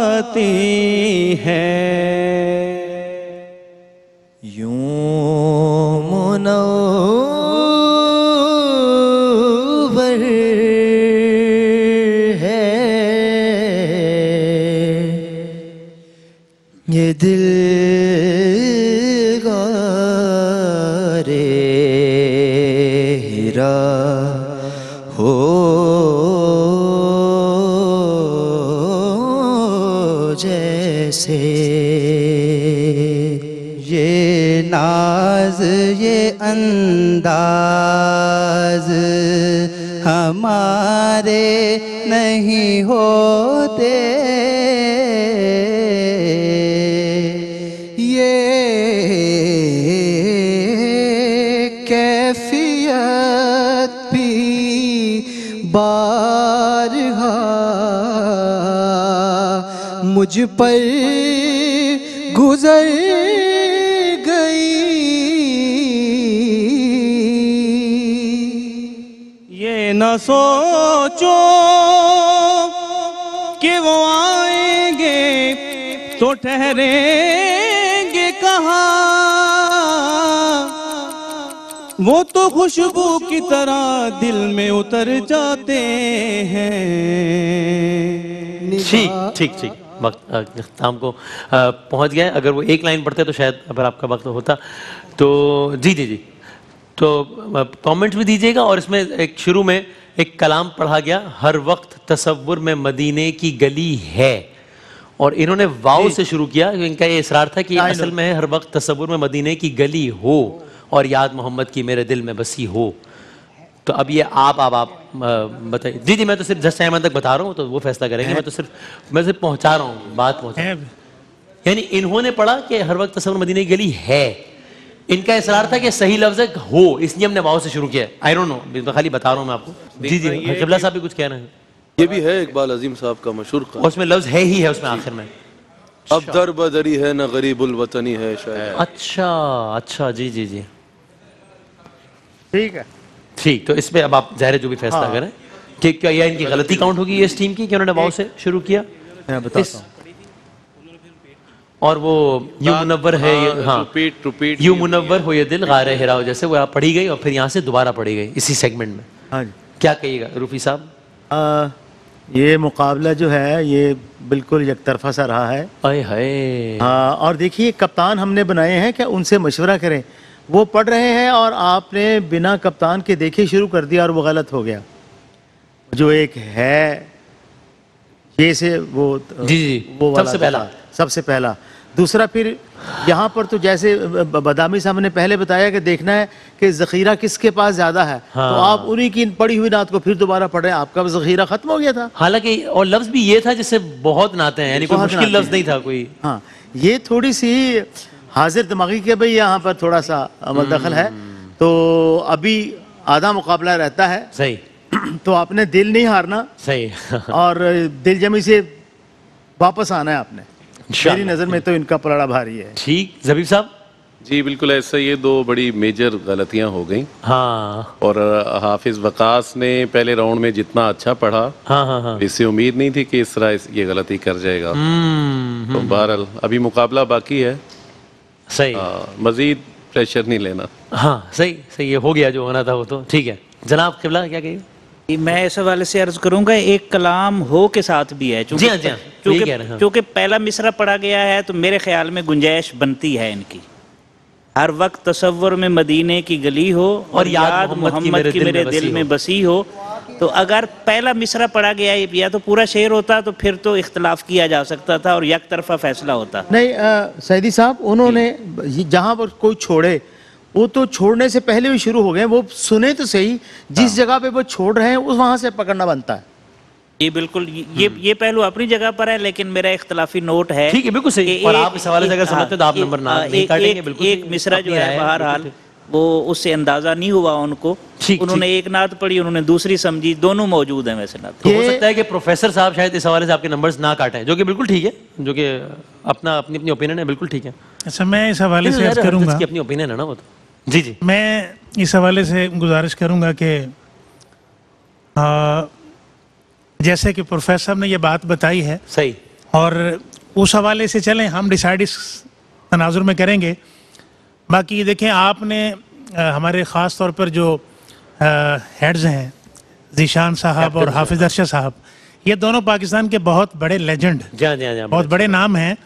आती है, यूं मुनव्वर है ये दिल गारे हिरा हो जैसे, ये नाज ये अंदाज हमारे नहीं होते, ये कैफियत भी बारहा मुझ पर गुजर गई, ये न सोचो कि वो आएंगे तो ठहरेंगे कहाँ, वो तो खुशबू की तरह दिल में उतर जाते हैं। ठीक ठीक ठीक, वक्त इख्तिताम को पहुंच गया। अगर वो एक लाइन पढ़ते तो शायद अगर आपका वक्त होता तो जी जी जी, तो कमेंट भी दीजिएगा। और इसमें एक शुरू में एक कलाम पढ़ा गया, हर वक्त तसव्वुर में मदीने की गली है, और इन्होंने वाव से शुरू किया। इनका ये इसरार था कि असल में है हर वक्त तसव्वुर में मदीने की गली हो और याद मोहम्मद की मेरे दिल में बसी हो। तो अब ये आप बताइए। जी जी, मैं तो सिर्फ जस्ट अहमद तक बता रहा हूँ, तो वो फैसला करेंगे। मैं सिर्फ पहुँचा रहा हूँ, बात पहुँचा। यानी इन्होंने पढ़ा कि हर वक्त तसव्वुर मदीने की गली है, इनका इसरार था कि सही लफ्ज़ है हो, इसलिए हमने वाव से शुरू किया। आई डोंट नो, तो खाली बता रहा हूँ मैं आपको। जी जी, क़िबला साहब भी कुछ कहना है। ये भी है इकबाल अजीम साहब का मशहूर क़ाल, उसमें लफ्ज़ है ही है उसमें आखिर में। अब दर बदरी है न गरीबुल वतनी है शायद। अच्छा अच्छा, जी जी जी, ठीक है ठीक। तो इसमें अब आप ज़ाहिर जो भी फैसला करें कि क्या यह इनकी गलती काउंट होगी इस टीम की कि उन्होंने वाव से शुरू किया। मैं बताता हूँ। और वो यू मुनव्वर है, हाँ, रिपीट यू मुनव्वर हो ये दिल गारे हिरा हो, जैसे वो आप पढ़ी गई और फिर यहाँ से दोबारा पढ़ी गई इसी सेगमेंट में। हाँ जी, क्या कहिएगा रूफी साहब? ये मुकाबला जो है ये बिल्कुल एकतरफा सा रहा है। अय हाय। हाँ, और देखिए कप्तान हमने बनाए हैं कि उनसे मशवरा करें, वो पढ़ रहे हैं और आपने बिना कप्तान के देखे शुरू कर दिया और वो गलत हो गया। जो एक है ये से वो जी जी, वो वाला सबसे पहला। दूसरा फिर यहाँ पर तो जैसे बदामी साहब ने पहले बताया कि देखना है कि ज़ख़ीरा किसके पास ज़्यादा है। हाँ। तो आप उन्हीं की पढ़ी हुई नात को फिर दोबारा पढ़े, आपका ज़ख़ीरा ख़त्म हो गया था। हालांकि और लफ्ज़ भी ये था जिससे बहुत नाते हैं, यानी कोई मुश्किल लफ्ज़ नहीं था कोई। हाँ, ये थोड़ी सी हाजिर दिमागी के भाई यहाँ पर थोड़ा सा अमल दखल है। तो अभी आधा मुकाबला रहता है, सही तो आपने दिल नहीं हारना सही और दिल जमी से वापस आना है आपने। मेरी इंशाअल्लाह। नज़र में तो इनका पलड़ा भारी है। ठीक जबीब साहब। जी बिल्कुल ऐसा, ये दो बड़ी मेजर गलतियां हो गई। हाँ और हाफिज वकास ने पहले राउंड में जितना अच्छा पढ़ा, हाँ हाँ हाँ इससे उम्मीद नहीं थी कि इस तरह ये गलती कर जाएगा। तो बहरहाल अभी मुकाबला बाकी है, सही मजीद प्रेशर नहीं लेना। हाँ सही सही, ये हो गया जो होना था वो तो ठीक है। जनाब किबला क्या कहिए? मैं इस हवाले से अर्ज करूंगा, एक कलाम हो के साथ भी है, जी हाँ, जी हाँ, यही कह रहे हैं, हाँ। चूंकि पहला मिसरा पढ़ा गया है तो मेरे ख्याल में गुंजाइश बनती है इनकी। हर वक्त तसव्वुर में मदीने की गली हो और याद मोहम्मद की मेरे दिल में बसी हो। तो अगर पहला मिसरा पढ़ा गया या तो पूरा शेर होता तो फिर तो इख्तलाफ किया जा सकता था और एक तरफा फैसला होता। नहीं सैदी साहब, उन्होंने जहाँ पर कोई छोड़े वो तो छोड़ने से पहले भी शुरू हो गए, वो सुने तो सही, जिस जगह पे वो छोड़ रहे हैं उस वहाँ से पकड़ना बनता है। ये बिल्कुल ये पहलू अपनी जगह पर है, लेकिन मेरा इख्तलाफी नोट है। ठीक है, बिल्कुल सही। और आप इस हवाले से अगर समझते तो आप नंबर ना नहीं काटेंगे, बिल्कुल। एक मिसरा जो है बहरहाल वो उससे अंदाजा नहीं हुआ उनको। उन्होंने एक नात पढ़ी, उन्होंने दूसरी समझी, दोनों मौजूद हैं वैसे नात। तो हो सकता है कि प्रोफेसर साहब शायद इस हवाले से आपके नंबर्स ना काटें, जो कि बिल्कुल ठीक है, जो कि अपनी अपनी ओपिनियन है, बिल्कुल ठीक है। अच्छा, मैं इस हवाले से अर्ज करूंगा, अपनी ओपिनियन है ना वो तो। जी जी, मैं इस हवाले से गुजारिश करूंगा कि जैसे कि प्रोफेसर साहब ने ये बात बताई है, सही, और उस हवाले से चलें, हम डिसाइड इस तनाजुर में करेंगे। बाकी देखें, आपने हमारे ख़ास तौर पर जो हेड्स हैं, ज़ीशान साहब और हाफिज अरशद साहब, ये दोनों पाकिस्तान के बहुत बड़े लेजेंड, बहुत बड़े नाम हैं।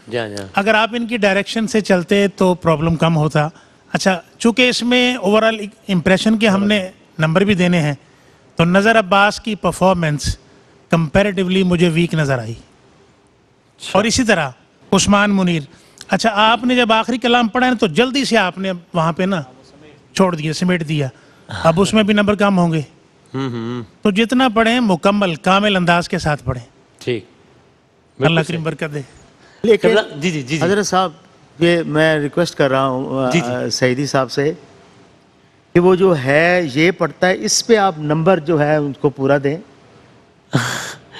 अगर आप इनकी डायरेक्शन से चलते तो प्रॉब्लम कम होता। अच्छा, चूँकि इसमें ओवरऑल इम्प्रेशन के हमने नंबर भी देने हैं, तो नज़र अब्बास की परफॉर्मेंस कंपैरेटिवली मुझे वीक नज़र आई, और इसी तरह उस्मान मुनीर। अच्छा, आपने जब आखिरी कलाम पढ़ा है तो जल्दी से आपने वहाँ पे ना छोड़ दिया, समेट दिया, अब उसमें भी नंबर कम होंगे। तो जितना पढ़ें मुकम्मल कामिल अंदाज के साथ पढ़ें। ठीक, अल्लाह करीम बरकत दे। लेकिन जी जी जी हजरत साहब, ये मैं रिक्वेस्ट कर रहा हूँ सईदी साहब से कि वो जो है ये पढ़ता है, इस पे आप नंबर जो है उनको पूरा दें।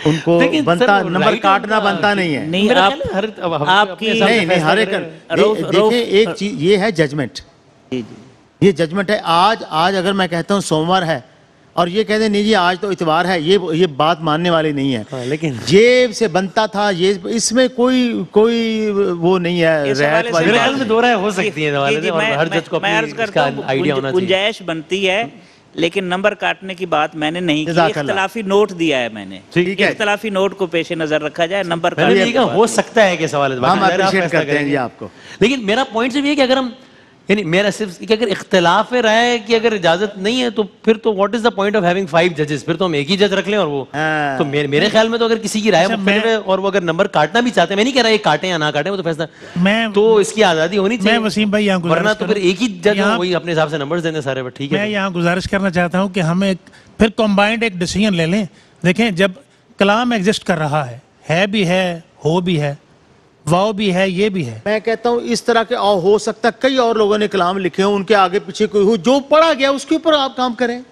उनको बनता नंबर काटना बनता नहीं है। नहीं, आपकी नहीं हर एक देखिए, एक चीज ये है जजमेंट, ये जजमेंट है। आज अगर मैं कहता हूँ सोमवार है और ये कहते नहीं जी आज तो इतवार है, ये बात मानने वाली नहीं है। लेकिन जेब से बनता था ये, इसमें कोई वो नहीं है, रहत वाली मेरे ख्याल में दो राय हो सकती है और हर जज को इसका आइडिया होना चाहिए। गुंजाइश बनती है, लेकिन नंबर काटने की बात मैंने नहीं की, इख्तलाफी नोट दिया है मैंने। इख्तलाफी नोट को पेश नजर रखा जाए, नंबर हो सकता है कि सवाल हम अप्रिशिएट करते हैं जी आपको। लेकिन मेरा पॉइंट सिर्फ ये कि अगर हम, यानी मेरा सिर्फ कि अगर इख्तिलाफ राय की अगर इजाजत नहीं है तो फिर तो what is the point of having 5 जजेस? फिर तो हम एक ही जज रख लें और वो तो मेरे ख्याल में तो अगर किसी की राय मुख्तलिफ है और वो अगर नंबर काटना भी चाहते हैं, मैं नहीं कह रहा ये काटें या ना काटें, वो तो फैसला, तो इसकी आज़ादी होनी चाहिए। मैं वसीम भाई यहाँ वरना तो फिर एक ही जज वही अपने हिसाब से नंबर्स देने सारे। ठीक है, मैं यहाँ गुजारिश करना चाहता हूँ कि हम फिर कॉम्बाइंड एक डिसीजन ले लें। देखें, जब कलाम एग्जिस्ट कर रहा है भी है, हो भी है, वाव भी है, ये भी है। मैं कहता हूँ इस तरह के हो सकता है कई और लोगों ने कलाम लिखे हो, उनके आगे पीछे कोई हो, जो पढ़ा गया उसके ऊपर आप काम करें,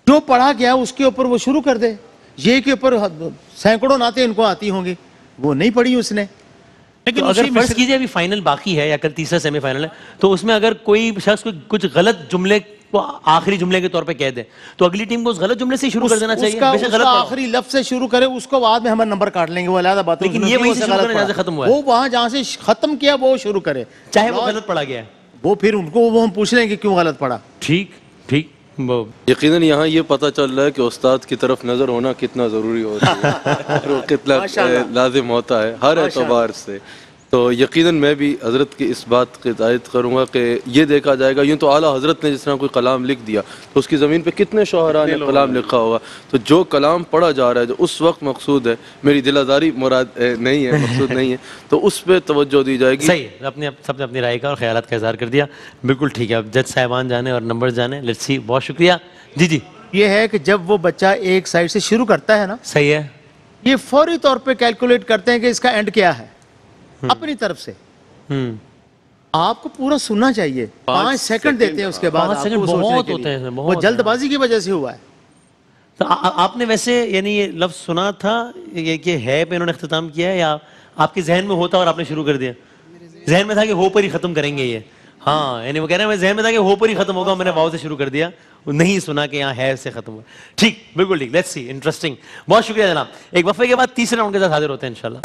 जो पढ़ा गया उसके ऊपर वो शुरू कर दे। ये के ऊपर सैकड़ों नाते इनको आती होंगी, वो नहीं पढ़ी उसने। लेकिन तो अगर फर्ज कीजिए अभी फाइनल बाकी है या कल तीसरा सेमीफाइनल है, तो उसमें अगर कोई शख्स कुछ गलत जुमले को आखिरी जुमले के तौर पे कह दे तो अगली टीम को उस गलत जुमले से शुरू कर देना चाहिए। उसका आखिरी लफ्ज से शुरू करे, उसको बाद में हम नंबर काट लेंगे, वो अलग बात है। लेकिन ये वहीं से शुरू करने जहाँ से खत्म हुआ है, वो वहां जहाँ से खत्म किया वो शुरू करे, चाहे वो गलत पढ़ा गया है, वो फिर उनको वो हम पूछ लेंगे क्यों गलत पढ़ा। ठीक ठीक। यकीनन यहाँ ये पता चल रहा है कि उस्ताद की तरफ नज़र होना कितना ज़रूरी होता है और वो कितना लाजिम होता है हर एतबार से। तो यकीनन मैं भी हज़रत की इस बात की तायद करूँगा कि ये देखा जाएगा, यूँ तो आला हज़रत ने जिस तरह कोई कलाम लिख दिया तो उसकी ज़मीन पे कितने शोहरा ने कलाम लिखा होगा। तो जो कलाम पढ़ा जा रहा है, जो उस वक्त मकसूद है, मेरी दिलादारी मुराद नहीं है, मकसूद नहीं है, तो उस पर तवज्जो दी जाएगी। सही, सबने अपनी राय का और ख्यालात का इज़हार कर दिया, बिल्कुल ठीक है। अब जज साहिबान जाने और नंबर जाने, लेट्स सी। बहुत शुक्रिया। जी जी, ये है कि जब वो बच्चा एक साइड से शुरू करता है ना, सही है, ये फौरी तौर पे कैलकुलेट करते हैं कि इसका एंड क्या है अपनी तरफ से। आपको पूरा सुनना चाहिए। 5 सेकंड देते हैं उसके बाद 5 सेकंड आपको सोचने बहुत के होते लिए। हैं, वो बहुत। जल्दबाजी की वजह से हुआ है। तो आपने वैसे यानी ये लफ्ज़ सुना था ये कि है पे इन्होंने इख्तिताम किया है, या आपके जहन में होता और आपने शुरू कर दिया? जहन में था कि हो पर ही ख़त्म करेंगे ये। हाँ, यानी वो कह रहे हैं मैं जहन में था कि हो पर ही ख़त्म होगा, मैंने वाव से शुरू कर दिया, नहीं सुना कि यहाँ है से ख़त्म हुआ। ठीक, बिल्कुल ठीक, लेट्स सी, इंटरेस्टिंग। बहुत शुक्रिया जनाब। एक वफ़े के बाद तीसरे राउंड के साथ हाजिर होते हैं इंशाल्लाह।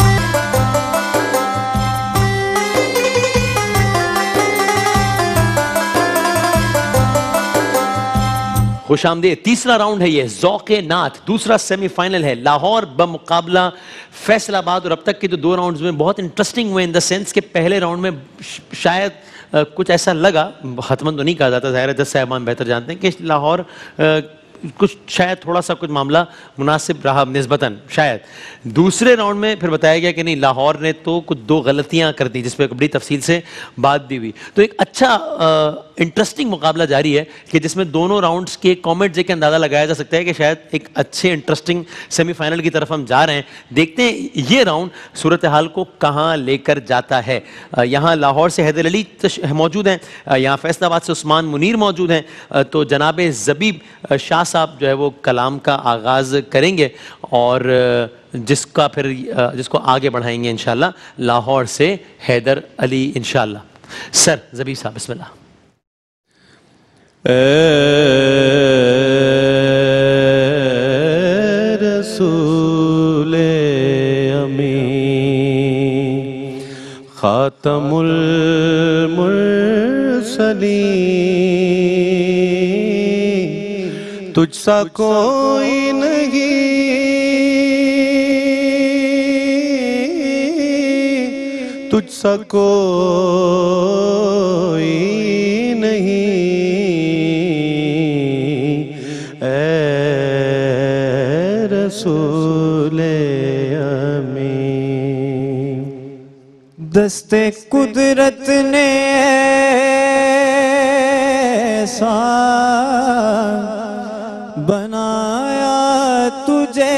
खुश आमदीद। तीसरा राउंड है ये, ज़ौक़े नात। दूसरा सेमीफाइनल है, लाहौर बमुकाबला फैसलाबाद। और अब तक के जो 2 राउंड्स में बहुत इंटरेस्टिंग हुए, इन द सेंस के पहले राउंड में शायद कुछ ऐसा लगा, हतमन तो नहीं कहा जाता, ज़ाहिर है जज साहबान बेहतर जानते हैं, कि लाहौर कुछ शायद थोड़ा सा कुछ मामला मुनासिब रहा निस्बतन शायद। दूसरे राउंड में फिर बताया गया कि नहीं, लाहौर ने तो कुछ 2 गलतियां कर दी, जिस पर बड़ी तफसील से बात भी हुई। तो एक अच्छा इंटरेस्टिंग मुकाबला जारी है कि जिसमें दोनों राउंड्स के कॉमेंट देख के अंदाज़ा लगाया जा सकता है कि शायद एक अच्छे इंटरेस्टिंग सेमीफाइनल की तरफ हम जा रहे हैं। देखते हैं ये राउंड सूरत हाल को कहाँ लेकर जाता है। यहाँ लाहौर से हैदर अली मौजूद हैं, यहाँ फैसलाबाद से उस्मान मुनीर मौजूद हैं। तो जनाब ज़बीब शाह साहब जो है वो कलाम का आगाज़ करेंगे और जिसको आगे बढ़ाएंगे इंशाल्लाह लाहौर से हैदर अली इंशाल्लाह। सर ज़बीब साहब बिस्मिल्लाह। रसूले अमी खातमुल मुरसलीन, तुझसा कोई नहीं, तुझसा कोई नहीं, रसूले अमीन। दस्ते कुदरत ने ऐसा बनाया तुझे,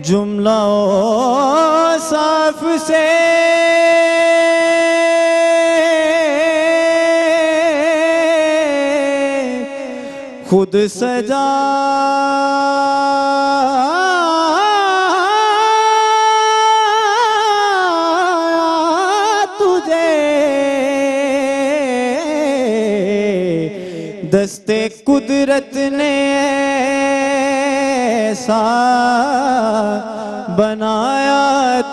जुमला साफ से खुद सजा तुझे, दस्ते कुदरत ने ऐसा बनाया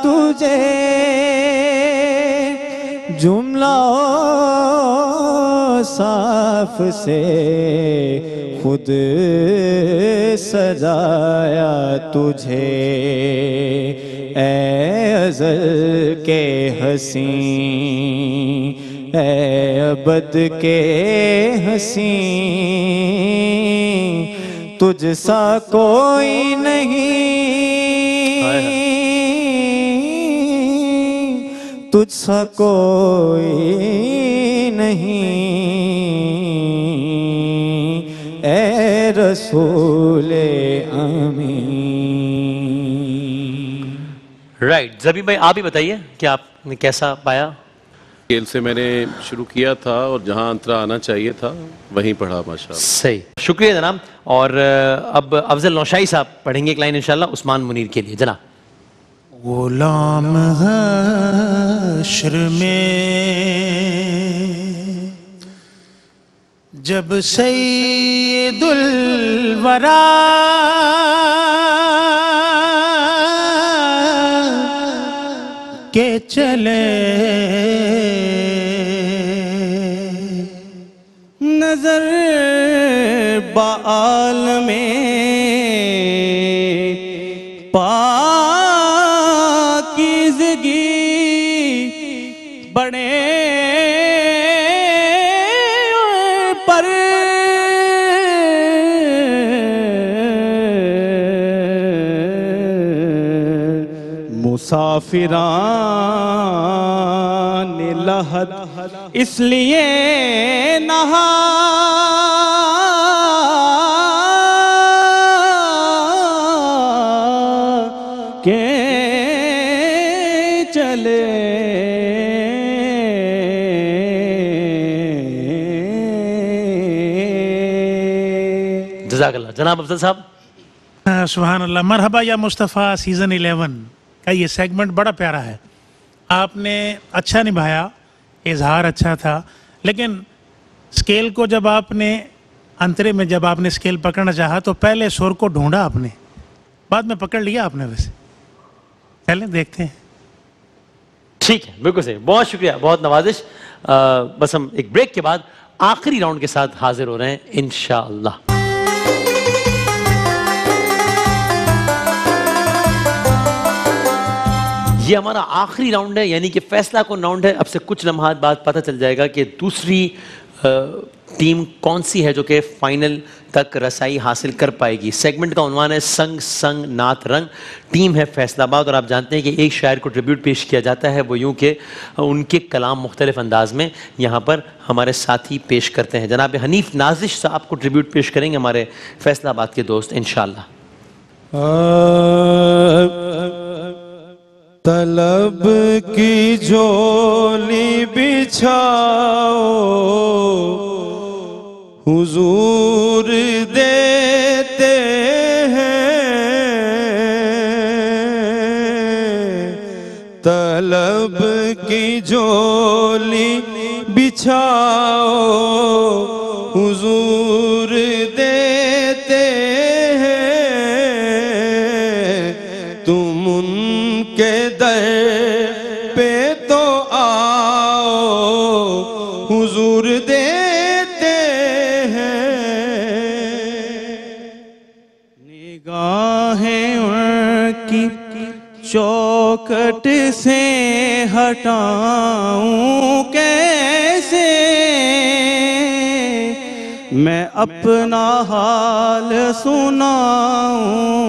तुझे, जुमला साफ से खुद सजाया तुझे। ऐ अज़ल के हसी, ऐ अबद के हसी, तुझ सा कोई नहीं, तुझ सा कोई नहीं, ऐ रसूले अमीन। राइट, ज़बीब भाई आप ही बताइए कि आपने कैसा पाया? खेल से मैंने शुरू किया था और जहां अंतरा आना चाहिए था वहीं पढ़ा माशाल्लाह। सही, शुक्रिया जनाब। और अब अफजल नौशाई साहब पढ़ेंगे एक लाइन इंशाल्लाह उस्मान मुनीर के लिए। जनाब। गुलाम हश्र में जब सैयदुल वरा के चले, नजर बाल में पाकीज़गी बड़े पर मुसाफिरान लहद इसलिए नहा के चले। जज़ाकल्लाह। जनाब अफजल साहब। सुभान अल्लाह। मरहबा या मुस्तफ़ा सीज़न 11 का ये सेगमेंट बड़ा प्यारा है। आपने अच्छा निभाया, इजहार अच्छा था, लेकिन स्केल को जब आपने अंतरे में जब आपने स्केल पकड़ना चाहा तो पहले सुर को ढूंढा आपने, बाद में पकड़ लिया आपने। वैसे चलें देखते हैं। ठीक है, बिल्कुल सही, बहुत शुक्रिया, बहुत नवाजिश। बस हम एक ब्रेक के बाद आखिरी राउंड के साथ हाजिर हो रहे हैं इंशाअल्लाह। ये हमारा आखिरी राउंड है, यानी कि फैसला कौन राउंड है। अब से कुछ लम्हात बाद पता चल जाएगा कि दूसरी टीम कौन सी है जो कि फाइनल तक रसाई हासिल कर पाएगी। सेगमेंट का उन्वान है संग संग नात रंग। टीम है फैसलाबाद और आप जानते हैं कि एक शायर को ट्रिब्यूट पेश किया जाता है, वो यूं कि उनके कलाम मुख्तलिफ अंदाज में यहाँ पर हमारे साथी पेश करते हैं। जनाब हनीफ नाजिश साहब को ट्रिब्यूट पेश करेंगे हमारे फैसलाबाद के दोस्त इंशाअल्लाह। तलब की झोली बिछाओ हुजूर देते हैं, तलब की झोली बिछाओ हुजूर देते हैं, तुम उनके दर पे तो आओ हुजूर देते हैं। निगाहें उनकी चौखट से हटाऊं कैसे, मैं अपना हाल सुनाऊं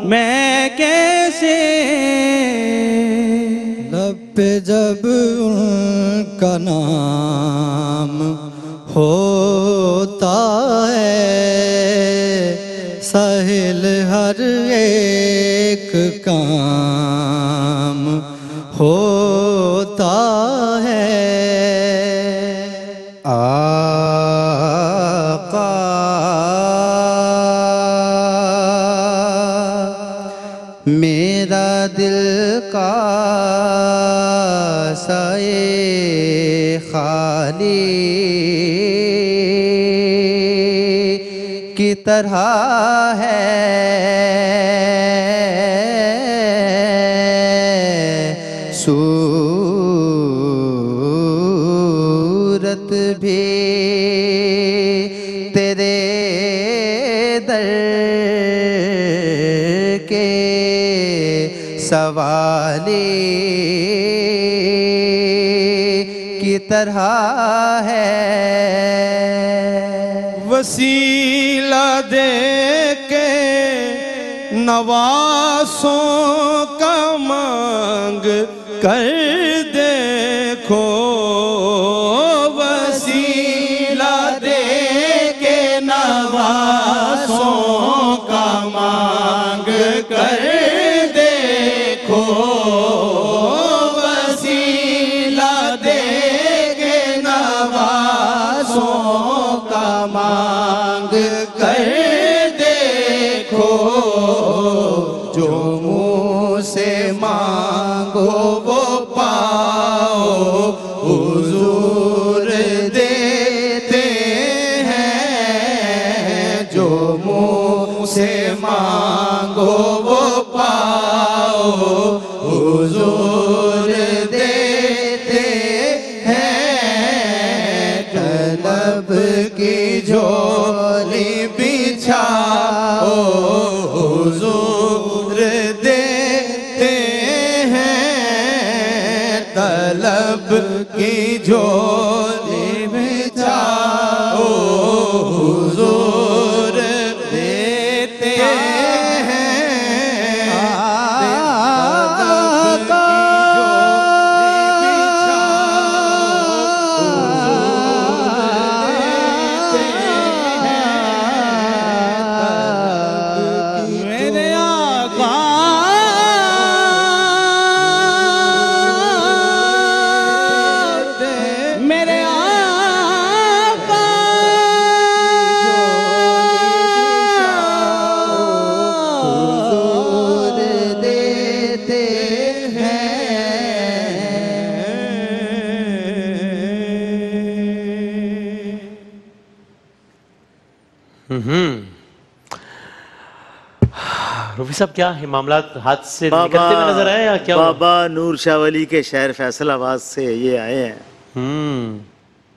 मैं कैसे। लब पे जब उनका नाम होता है, साहिल हर एक काम होता है। मेरा दिल का साए खाली की तरह है, सूरत भी तेरे दर के सवाली की तरह है। वसीला दे के नवासों का मांग कर देखो, वसीला दे के नवासों का मांग कर देखो, वसीला दे के नवासों का मांग कर देखो, जो मुँह से मांगो वो पाओ हुजूर देते हैं, जो मुँह से मांगो वो पाओ हुजूर देते हैं। तलब की झोली बिछाओ हुजूर देते हैं, तलब की झोली बिछाओ हुजूर देते हैं। मेरे आका मेरे आका रूफी साहब, क्या ये मामला हाथ से निकलते हुए नजर आए या क्या हुआ? बाबा नूर शाह वली के शहर फैसलाबाद से ये आए हैं।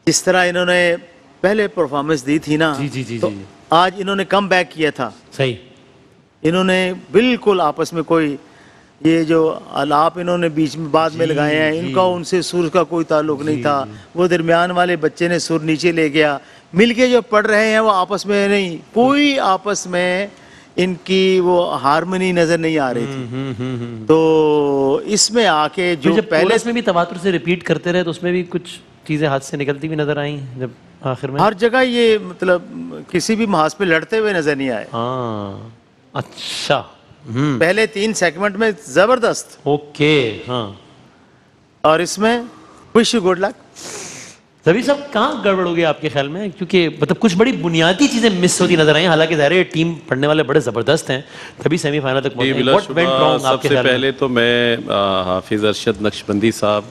जिस तरह इन्होंने पहले परफॉर्मेंस दी थी ना, जी जी जी तो जी। आज इन्होंने कम बैक किया था। सही। इन्होंने बिल्कुल आपस में कोई ये जो आलाप इन्होंने बीच में बाद में लगाए हैं, इनका उनसे सुर का कोई ताल्लुक नहीं था। वो दरमियान वाले बच्चे ने सुर नीचे ले गया, मिलके जो पढ़ रहे हैं वो आपस में नहीं, कोई आपस में इनकी वो हारमोनी नजर नहीं आ रही थी। तो इसमें आके जो जब पहले में भी तवातुर से रिपीट करते रहे तो उसमें भी कुछ चीजें हाथ से निकलती हुई नजर आई जब आखिर में। हर जगह ये मतलब किसी भी महाज पे लड़ते हुए नजर नहीं आए। हाँ, अच्छा। पहले 3 सेगमेंट में जबरदस्त। ओके। हाँ। और इसमें विश यू गुड लक। तभी सब कहाँ गड़बड़ हो गया आपके ख्याल में? क्योंकि मतलब कुछ बड़ी बुनियादी चीजें मिस होती नजर आई। हालांकि ज़ाहिर है टीम पढ़ने वाले बड़े जबरदस्त हैं, तभी सेमीफाइनल तक पहुंचे। What went wrong आपके सबसे ख्याल में? पहले तो मैं हाफिज अरशद नक्शबंदी साहब,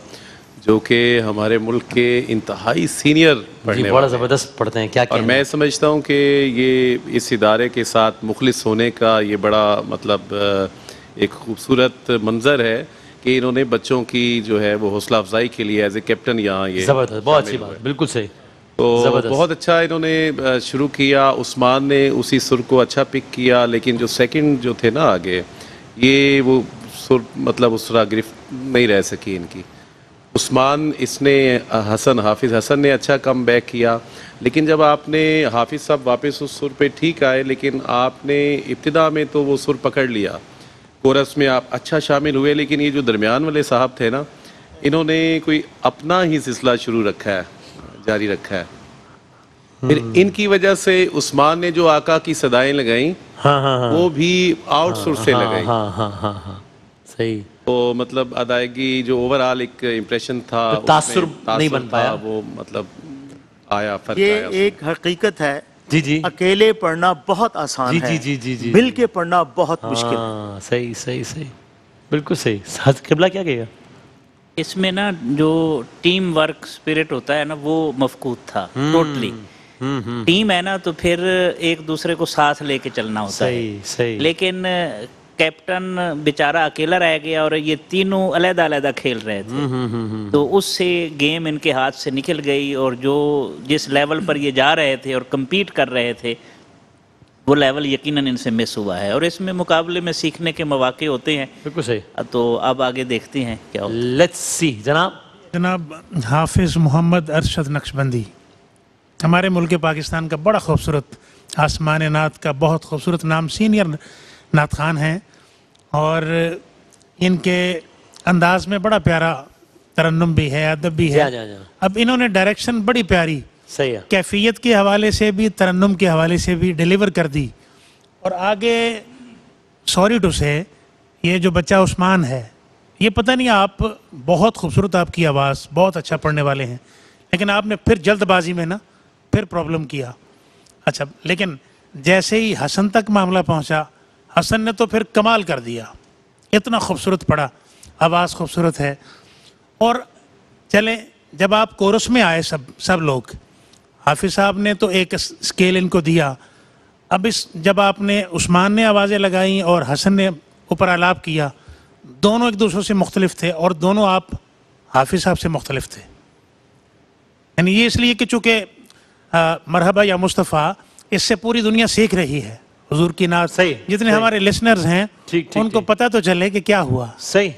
जो कि हमारे मुल्क के इंतहाई सीनियर पढ़ने बड़ा वाले ज़बरदस्त पढ़ते हैं। क्या और मैं समझता हूँ कि ये इस इदारे के साथ मुखलिस होने का ये बड़ा मतलब एक खूबसूरत मंजर है कि इन्होंने बच्चों की जो है वो हौसला अफजाई के लिए एज ए कैप्टन यहाँ ये ज़बरदस्त, बहुत अच्छी बात, बिल्कुल सही। तो बहुत अच्छा इन्होंने शुरू किया। उस्मान ने उसी सुर को अच्छा पिक किया, लेकिन जो सेकंड जो थे ना आगे, ये वो सुर मतलब उस तरह गिरफ्त नहीं रह सकी इनकी। उस्मान इसने हाफिज़ हसन ने अच्छा कम बैक किया, लेकिन जब आपने हाफिज़ साहब वापस उस सुर पे ठीक आए, लेकिन आपने इब्तिदा में तो वो सुर पकड़ लिया, कोरस में आप अच्छा शामिल हुए, लेकिन ये जो दरमियान वाले साहब थे ना, इन्होंने कोई अपना ही सिलसिला शुरू रखा है, जारी रखा है। फिर इनकी वजह से उस्मान ने जो आका की सदाएं लगाई, वो भी आउट सुर से लगाई। सही। तो मतलब अदायगी जो ओवरऑल एक इम्प्रेशन था, तो तासुर नहीं बन पाया, वो मतलब आया फर्क ये आया। एक हकीकत है। जी जी। अकेले पढ़ना बहुत आसान है, जी जी जी जी। मिल के पढ़ना बहुत मुश्किल है। सही सही सही, बिल्कुल सही। किबला क्या कहेगा? इसमें ना जो टीम वर्क स्पिरिट होता है ना, वो मफकूद था टोटली। टीम है ना, तो फिर एक दूसरे को साथ लेके चलना होता है। सही। लेकिन कैप्टन बेचारा अकेला रह गया और ये तीनों अलग-अलग खेल रहे थे, तो उससे गेम इनके हाथ से निकल गई। और जो जिस लेवल पर ये जा रहे थे और compete कर रहे थे, वो लेवल यकीनन इनसे मिस हुआ है। और इसमें मुकाबले में सीखने के मौके होते हैं। बिल्कुल सही। तो अब आगे देखते हैं क्या होता है। Let's see. जनाब हाफिज़ मोहम्मद अरशद नक्शबंदी हमारे मुल्क पाकिस्तान का बड़ा खूबसूरत आसमान नात का बहुत खूबसूरत नाम, सीनियर नात खान हैं, और इनके अंदाज में बड़ा प्यारा तरन्नुम भी है, अदब भी है। अब इन्होंने डायरेक्शन बड़ी प्यारी, सही है, कैफियत के हवाले से भी, तरन्नुम के हवाले से भी डिलीवर कर दी। और आगे सॉरी टू से, ये जो बच्चा उस्मान है, ये पता नहीं, आप बहुत खूबसूरत, आपकी आवाज़ बहुत अच्छा पढ़ने वाले हैं, लेकिन आपने फिर जल्दबाजी में ना फिर प्रॉब्लम किया। अच्छा, लेकिन जैसे ही हसन तक मामला पहुंचा, हसन ने तो फिर कमाल कर दिया, इतना खूबसूरत पढ़ा, आवाज़ खूबसूरत है। और चले जब आप कोरस में आए, सब लोग, हाफिज़ साहब ने तो एक स्केल इनको दिया। अब जब आपने उस्मान ने आवाज़ें लगाई और हसन ने ऊपर आलाप किया, दोनों एक दूसरे से मुख्तलिफ थे और दोनों आप हाफिज़ साहब से मुख्तलिफ थे। यानी ये इसलिए कि चूँकि मरहबा या मुस्तफ़ा, इससे पूरी दुनिया सीख रही है हुजूर की नात। सही। जितने हमारे लिसनर्स हैं, उनको पता तो चले कि क्या हुआ। सही।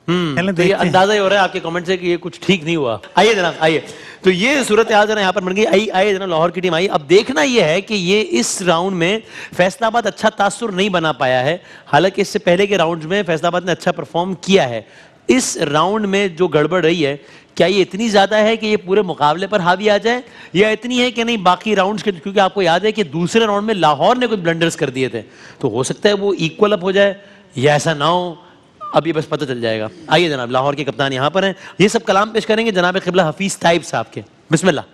तो ये अंदाजा ही हो रहा है आपके कमेंट से कि ये कुछ ठीक नहीं हुआ। आइए जनाब, आइए। तो ये सूरत हाल जरा यहाँ पर बन गई। आइए जनाब, लाहौर की टीम आई। अब देखना ये है कि ये इस राउंड में फैसलाबाद अच्छा तासुर नहीं बना पाया है, हालांकि इससे पहले के राउंड में फैसलाबाद ने अच्छा परफॉर्म किया है। इस राउंड में जो गड़बड़ रही है, क्या ये इतनी ज्यादा है कि ये पूरे मुकाबले पर हावी आ जाए, या इतनी है कि नहीं बाकी राउंड्स के? क्योंकि आपको याद है कि दूसरे राउंड में लाहौर ने कुछ ब्लंडर्स कर दिए थे, तो हो सकता है वो इक्वल अप हो जाए या ऐसा ना हो, अब ये बस पता चल जाएगा। आइए जनाब, लाहौर के कप्तान यहाँ पर हैं, ये सब कलाम पेश करेंगे जनाब क़िबला हफीज ताइब साहब के। बिस्मिल्लाह।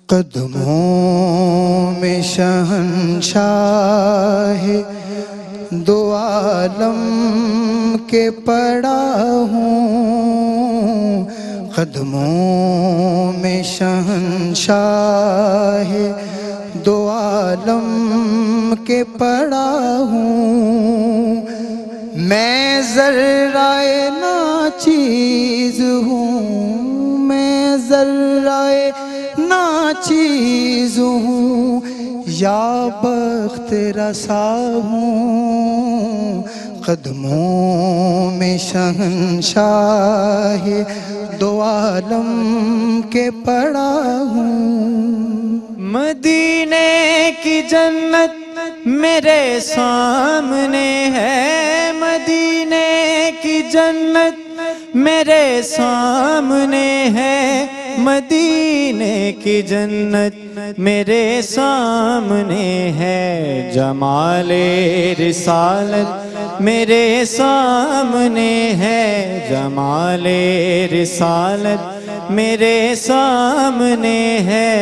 कदमों में शहंशाह दो आलम के पड़ा हूँ, कदमों में शहंशाह दो आलम के पड़ा हूँ। मैं ज़र्राए नाचीज़ हूँ, मैं ज़र्राए नाचीज़ हूँ, या बख्त रसा हूँ। कदमों में शहंशाह दो आलम के पड़ा हूँ। मदीने की जन्नत मेरे सामने है, मदीने की जन्नत मेरे सामने है, मदीने की जन्नत मेरे सामने है। जमाले रिसालत मेरे सामने है, जमाले रिसालत मेरे सामने है।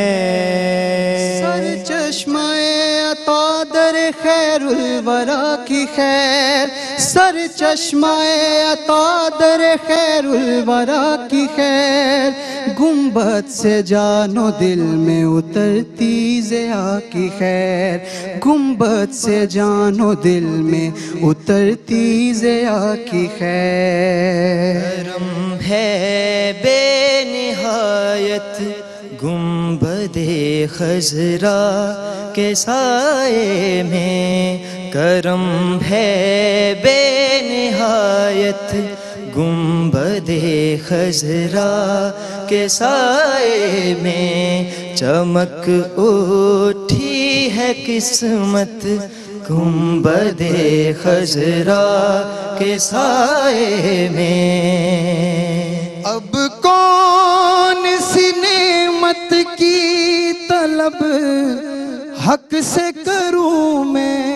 सर चश्माए अता दर खैरुल वरा की खैर, सर चश्माए अता दर खैरुल वरा की खैर। गुंबद से जानो दिल में उतरती ज़िया की खैर, गुंबद से जानो दिल में उतरती ज़िया की खैर। करम है बेनिहायत गुंबदे खज़रा के साए में, करम है बेनिहायत गुंबदे खज़रा के साए में। चमक उठी है किस्मत गुंबदे खज़रा के साए में। अब कौन सी नेमत की तलब हक से करूं मैं,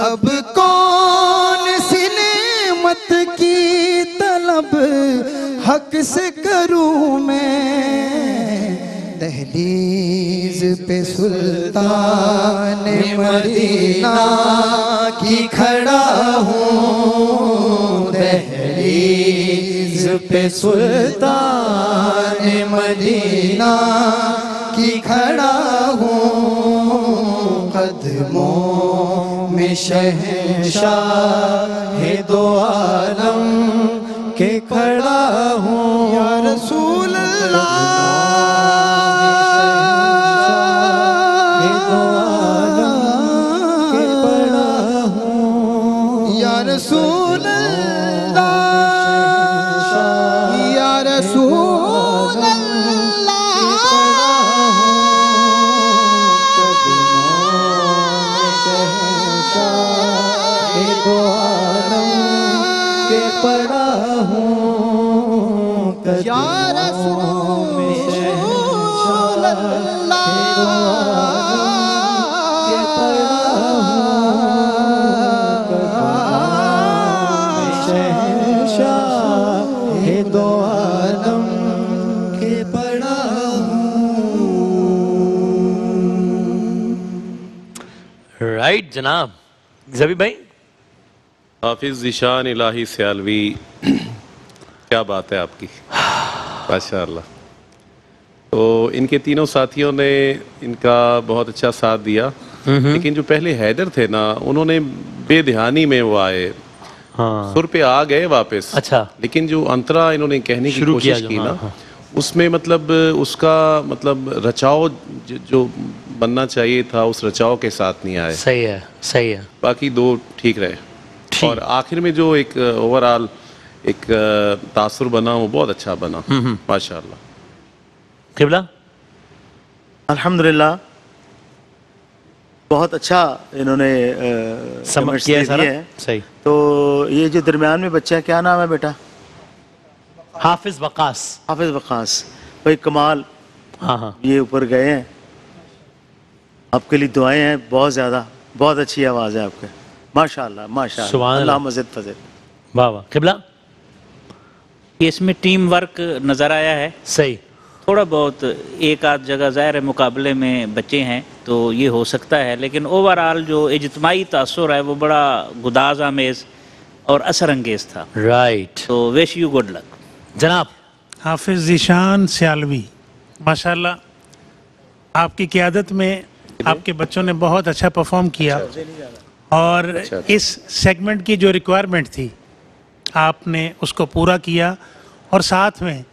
अब कौन सी नेमत की तलब हक से करूं मैं। दहलीज पे सुल्तान मदीना की खड़ा हूँ, दहलीज पे सुल्तान मदीना की खड़ा हूँ। कदमों में शहंशाह दो आलम के खड़ा हूँ। या रसूल अल्लाह दो आलम के खड़ा हूँ। या रसूल अल्लाह, या रसूल पड़ा हूँ। या रसूल अल्लाह के पड़ा हूँ। शहंशाह दो आलम के पड़ा हूँ। राइट जनाब ज़बी भाई। हाफिज़ ज़ीशान इलाही सियालवी, क्या बात है आपकी, माशाअल्लाह। तो इनके तीनों साथियों ने इनका बहुत अच्छा साथ दिया, लेकिन जो पहले हैदर थे ना, उन्होंने बेध्यानी में वो आए, हाँ। सुर पे आ गए वापस, अच्छा। लेकिन जो अंतरा इन्होंने कहने की कोशिश की ना, हाँ। उसमें मतलब उसका मतलब रचाव जो बनना चाहिए था, उस रचाव के साथ नहीं आए। सही है, सही है। बाकी दो ठीक रहे, और आखिर में जो एक ओवरऑल एक तासुर बना वो बहुत अच्छा बना, माशाअल्लाह। क़िबला अल्हम्दुलिल्लाह बहुत अच्छा इन्होंने समझ किया है। सही। तो ये जो दरमियान में बच्चा है, क्या नाम है बेटा? हाफिज़ वक़ास। हाफिज़ वक़ास भाई कमाल। हाँ हाँ, ये ऊपर गए हैं, आपके लिए दुआएं हैं बहुत ज़्यादा, बहुत अच्छी आवाज़ है आपके, माशाअल्लाह माशाअल्लाह, अल्लाह मज़ीद फज़ल। वाह वाह। क़िबला इसमें टीम वर्क नज़र आया है। सही। थोड़ा बहुत एक आध जगह ज़ाहिर है मुकाबले में बच्चे हैं तो ये हो सकता है, लेकिन ओवरऑल जो इज्तिमाई तासुर है वो बड़ा गुदाज़ आमेज़ और असर अंगेज़ था। राइट। तो विश यू गुड लक जनाब। हाफिज़ ज़ीशान सियालवी, माशाल्लाह आपकी क़ियादत में आपके बच्चों ने बहुत अच्छा परफॉर्म किया और इस सेगमेंट की जो रिक्वायरमेंट थी आपने उसको पूरा किया और साथ में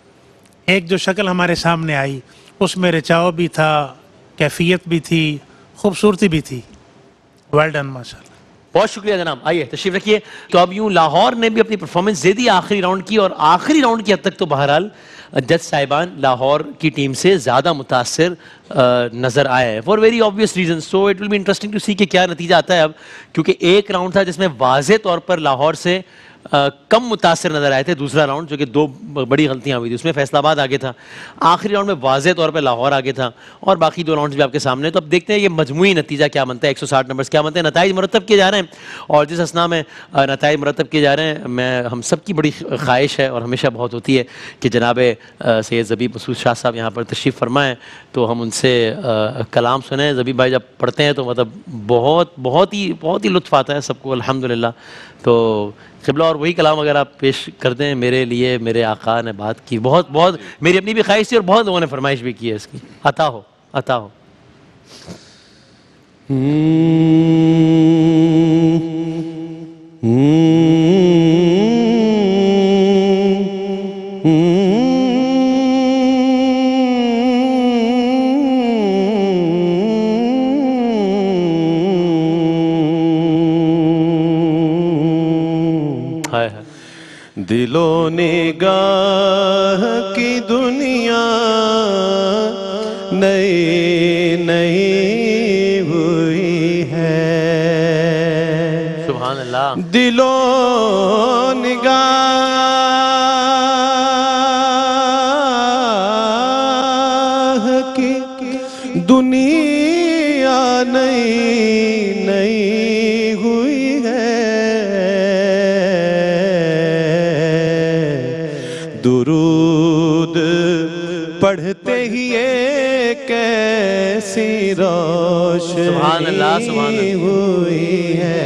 एक जो शक्ल हमारे सामने आई उसमें रिचाव भी था, कैफियत भी थी, खूबसूरती भी थी। वेल डन माशाल्लाह। बहुत शुक्रिया जनाब, आइए तशरीफ रखिए। तो अब यूँ लाहौर ने भी अपनी परफॉर्मेंस दे दी आखिरी राउंड की, और आखिरी राउंड की हद तक तो बहरहाल जज साहिबान लाहौर की टीम से ज़्यादा मुतासर नज़र आए हैं for very obvious reason. So it will be interesting to see कि क्या नतीजा आता है अब, क्योंकि एक राउंड था जिसमें वाज़े तौर पर लाहौर से कम मुतासर नज़र आए थे। दूसरा राउंड जो कि 2 बड़ी गलतियां हुई थी, उसमें फैसलाबाद आगे था। आखिरी राउंड में वाज़े तौर पे लाहौर आगे था, और बाकी 2 राउंड्स भी आपके सामने। तो अब देखते हैं ये मजमूई नतीजा क्या बनता है, 160 नंबर्स क्या बनते हैं। नताइज मुरतब किए जा रहे हैं, और जिस असना में नताइज मुरतब किए जा रहे हैं, मैं हम सब की बड़ी ख्वाहिश है और हमेशा बहुत होती है कि जनाब सैयद ज़बीब मसूद शाह साहब यहाँ पर तशरीफ़ फरमाएँ, तो हम उनसे कलाम सुने। ज़बीब भाई जब पढ़ते हैं तो मतलब बहुत ही लुत्फ़ आता है सबको, अल्हम्दुलिल्लाह। तो क़िबला और वही कलाम अगर आप पेश कर दें मेरे लिए, मेरे आका ने बात की, बहुत मेरी अपनी भी ख्वाहिश थी और बहुत लोगों ने फरमाइश भी की है इसकी। अता हो, अता हो। दिलो निगाह की दुनिया नई नई हुई है, सुभान अल्लाह। दिलो निगाह की दुनिया नई नई हुई है, दुरूद पढ़ते ही ये कैसी रोशनी हुई है।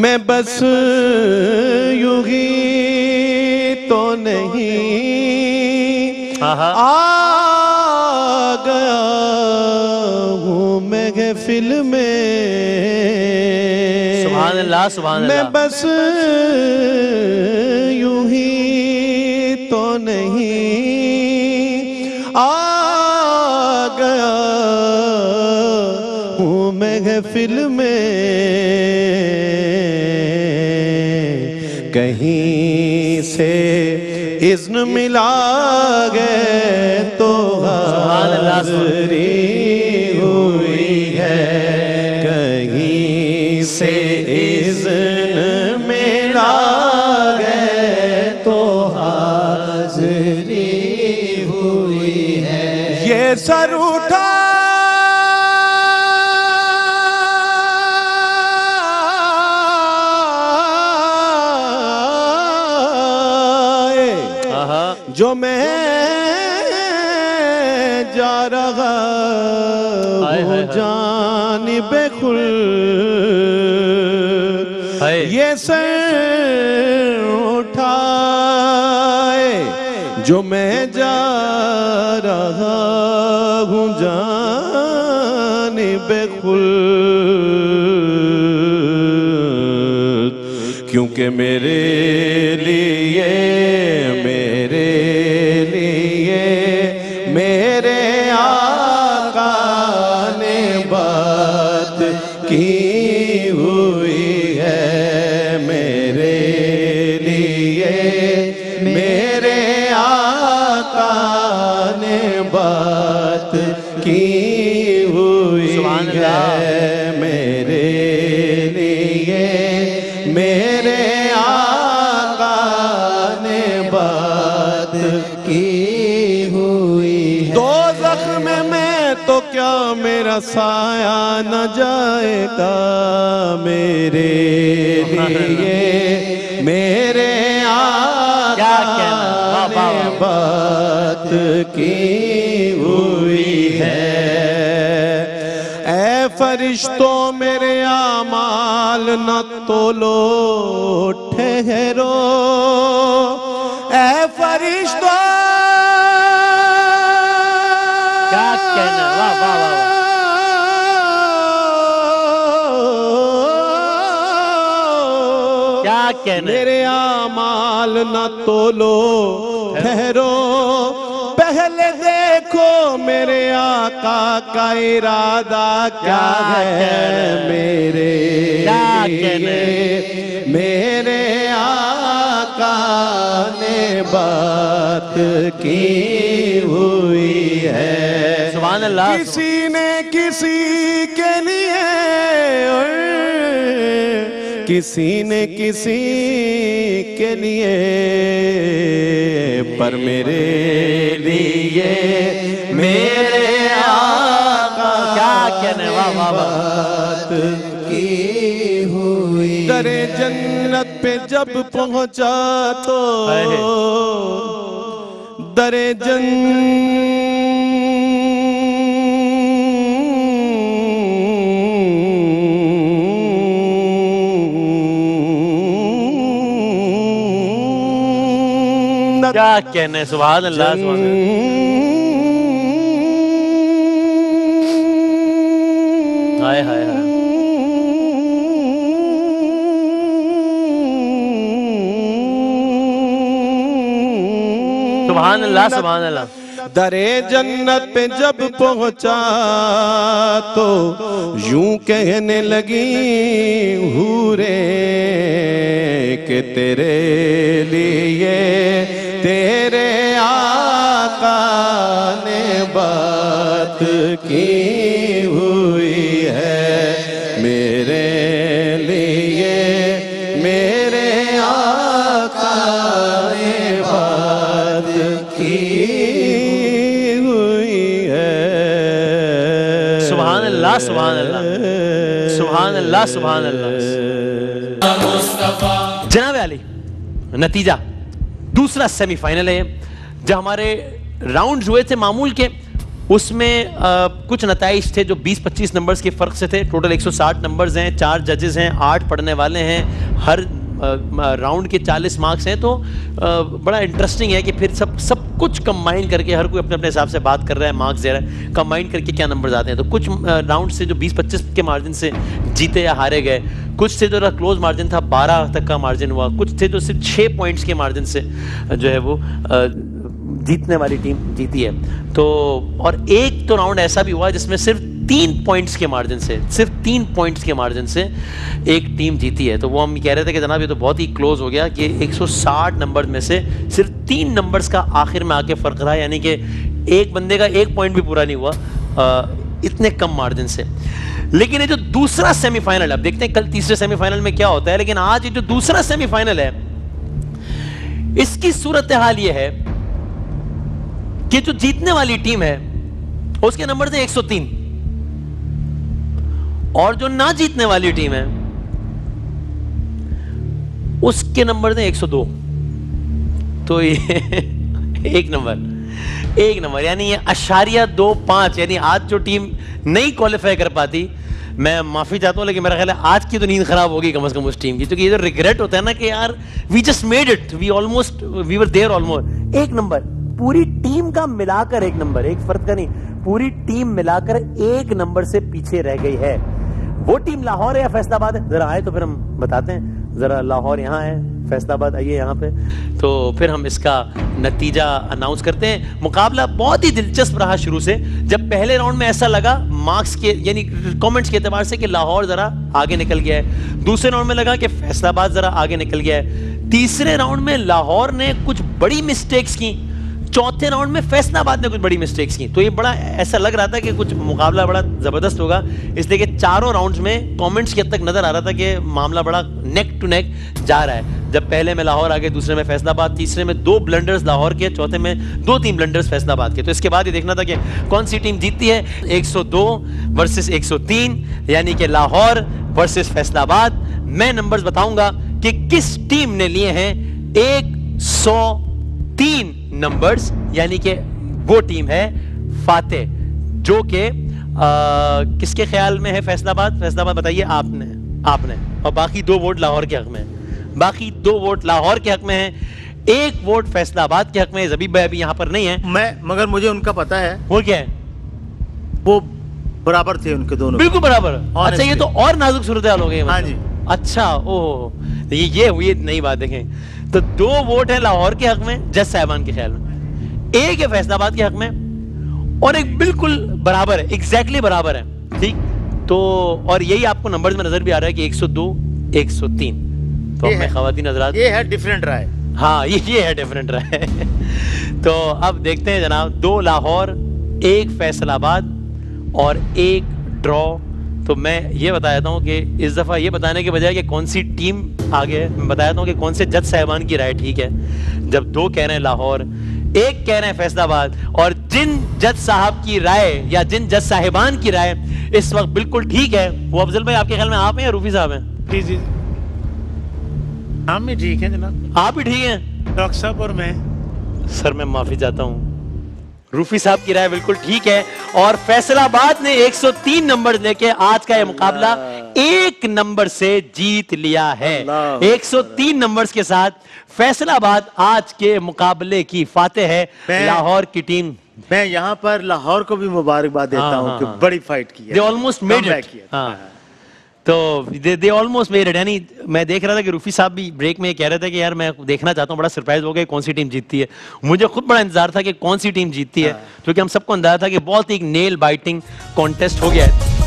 मैं बस यूं ही तो नहीं आ गया हूँ महफिल में, सुभान अल्लाह, सुभान अल्लाह। मैं बस यूं ही तो नहीं आ गया हूँ महफिल में, कहीं से इज़्न मिला गए तो हाज़री हुई है, कहीं से इज़्न मिला गए तो हाज़री हुई है। ये सर उठा जो मैं जा रहा हूँ जानिबे खुल्द, ये सर उठाए जो मैं जा रहा हूँ जानिबे खुल्द, क्योंकि मेरे लिए मेरे आका ने बात की हुई है, मेरे लिए मेरे आका ने बात की हुई है, मेरे लिए मेरे आका ने बात की हुई है। दो ज़ख्म में तो क्या मेरा साया न जाएगा, मेरे लिए मेरे आका ने बात की हुई है। ऐ फरिश्तों मेरे आमाल न तोलो ठहरो, क्या कहना, वाह वाह वाह वाह। क्या कहना, मेरे आमाल न तोलो, ठहरो पहले देखो मेरे आका का इरादा क्या है मेरे लिए। मेरे आका ने बात की हुई है, सुभान अल्लाह। किसी ने किसी के लिए, किसी ने किसी के लिए, पर मेरे लिए मेरे आका क्या कहने, वाह वाह वाह। बात की हुई। दरे जन्नत पे जब पहुंचा तो दरे क्या कहने, सुभान अल्लाह सुभान अल्लाह। हाय हाय हाय। सुभान अल्लाह सुभान अल्लाह। दरे जन्नत पे जब पहुंचा तो यूं कहने लगी हूरे कि तेरे लिए तेरे आका ने बात की हुई है, मेरे लिए मेरे आका ने बात की हुई है। सुभान अल्लाह सुभान अल्लाह सुभान अल्लाह सुभान अल्लाह। जनाब अली, नतीजा दूसरा सेमीफाइनल है। जब हमारे राउंड हुए थे मामूल के, उसमें कुछ नताइज थे जो 20-25 नंबर्स के फ़र्क से थे। टोटल 160 नंबर्स हैं, 4 जजेस हैं, 8 पढ़ने वाले हैं, हर राउंड के 40 मार्क्स हैं। तो बड़ा इंटरेस्टिंग है कि फिर सब कुछ कंबाइन करके हर कोई अपने अपने हिसाब से बात कर रहा है, मार्क्स दे रहा है, कंबाइन करके क्या नंबर्स आते हैं। तो कुछ राउंड से जो 20-25 के मार्जिन से जीते या हारे गए, कुछ थे जो क्लोज मार्जिन था, 12 तक का मार्जिन हुआ, कुछ थे जो सिर्फ 6 पॉइंट्स के मार्जिन से जो है वो जीतने वाली टीम जीती है। तो और एक तो राउंड ऐसा भी हुआ जिसमें सिर्फ 3 पॉइंट्स के मार्जिन से, सिर्फ 3 पॉइंट्स के मार्जिन से एक टीम जीती है। तो वो हम कह रहे थे कि जनाब ये तो बहुत ही क्लोज हो गया कि 160 नंबर में से सिर्फ 3 नंबर्स का आखिर में आके फर्क रहा, यानी कि एक बंदे का 1 पॉइंट भी पूरा नहीं हुआ इतने कम मार्जिन से। लेकिन ये जो दूसरा सेमीफाइनल, अब देखते हैं कल तीसरे सेमीफाइनल में क्या होता है, लेकिन आज ये जो दूसरा सेमीफाइनल है इसकी सूरत हाल ये है कि जो जीतने वाली टीम है उसके नंबर थे 103 और जो ना जीतने वाली टीम है उसके नंबर थे 102। तो ये एक नंबर यानी ये *25, यानी आज जो टीम नहीं क्वालिफाई कर पाती, मैं माफी चाहता हूं लेकिन मेरा ख्याल है आज की तो नींद खराब होगी कम से कम उस टीम की, क्योंकि ये जो रिग्रेट होता है ना कि यार we just made it, we were there almost. 1 नंबर पूरी टीम का मिलाकर 1 नंबर, एक फर्द का नहीं, पूरी टीम मिलाकर 1 नंबर से पीछे रह गई है। वो टीम लाहौर है या फैसलाबाद है? जरा आए तो फिर हम बताते हैं। जरा लाहौर यहाँ है, फैसलाबाद आइए यहाँ पे, तो फिर हम इसका नतीजा अनाउंस करते हैं। मुकाबला बहुत ही दिलचस्प रहा शुरू से। जब पहले राउंड में ऐसा लगा मार्क्स के यानी कमेंट्स के एतबार से कि लाहौर जरा आगे निकल गया है, दूसरे राउंड में लगा कि फैसलाबाद जरा आगे निकल गया है, तीसरे राउंड में लाहौर ने कुछ बड़ी मिस्टेक्स की, चौथे राउंड में फैसलाबाद ने कुछ बड़ी मिस्टेक्स की। तो ये बड़ा ऐसा लग रहा था कि कुछ मुकाबला बड़ा जबरदस्त होगा, इसलिए कि चारों राउंड्स में कमेंट्स के हद तक नजर आ रहा था कि मामला बड़ा नेक टू नेक जा रहा है। जब पहले में लाहौर आगे, दूसरे में फैसलाबाद, तीसरे में 2 ब्लंडर्स लाहौर के, चौथे में 2-3 ब्लंडर्स फैसलाबाद के। तो इसके बाद ये देखना था कि कौन सी टीम जीतती है। 102 वर्सेस 103 यानी कि लाहौर वर्सेस फैसलाबाद। मैं नंबर्स बताऊंगा कि किस टीम ने लिए हैं 103 नंबर्स, यानी कि वो टीम है फातेह, जो कि किसके ख्याल में है फैसलाबाद? फैसलाबाद बताइए आपने और बाकी 2 वोट लाहौर के हक में, बाकी 2 वोट लाहौर के हक में है, 1 वोट फैसलाबाद के हक में। ज़बीब भाई अभी यहाँ पर नहीं है मगर मुझे उनका पता है। वो क्या है? वो बराबर थे उनके दोनों। बिल्कुल बराबर। अच्छा, ये तो और नाजुक सूरत हाल हो गई। हाँ जी। अच्छा, ओह, ये नई बात देखें। तो 2 वोट है लाहौर के हक में जज साहिबान के ख्याल में, एक है फैसलाबाद के हक में, और एक बिल्कुल बराबर है, एग्जैक्टली बराबर है। ठीक, तो और यही आपको नंबर्स में नजर भी आ रहा है कि 102 103। तो अब मैं खवातीन हज़रात, ये है डिफरेंट राय। हाँ, ये है डिफरेंट राय। तो अब देखते हैं जनाब, 2 लाहौर, 1 फैसलाबाद और 1 ड्रॉ। तो मैं ये बता देता हूँ कि इस दफ़ा ये बताने के बजाय कि कौन सी टीम आगे है, मैं बता देता हूँ कि कौन से जज साहिबान की राय ठीक है। जब 2 कह रहे हैं लाहौर, 1 कह रहे हैं फैसलाबाद, और जिन जज साहब की राय या जिन जज साहिबान की राय इस वक्त बिल्कुल ठीक है, वो अफजल भाई आपके ख्याल में आप हैं या रूफी साहब हैं? जी जी, हम भी ठीक हैं जनाब। आप भी ठीक हैं डॉक्टर साहब और मैं। सर मैं माफी चाहता हूँ, रूफी साहब की राय बिल्कुल ठीक है, और फैसलाबाद ने 103 नंबर लेके आज का ये मुकाबला 1 नंबर से जीत लिया है। 103 नंबर्स के साथ फैसलाबाद आज के मुकाबले की फातेह है। लाहौर की टीम, मैं यहाँ पर लाहौर को भी मुबारकबाद देता हूँ कि बड़ी फाइट की है। They almost made it. तो दे ऑलमोस्ट मेड इट। यानी मैं देख रहा था कि रूफी साहब भी ब्रेक में ये कह रहे थे कि यार मैं देखना चाहता हूँ, बड़ा सरप्राइज हो गया कौन सी टीम जीतती है। मुझे खुद बड़ा इंतजार था कि कौन सी टीम जीतती है, क्योंकि हम सबको अंदाजा था कि बहुत ही नेल बाइटिंग कॉन्टेस्ट हो गया है।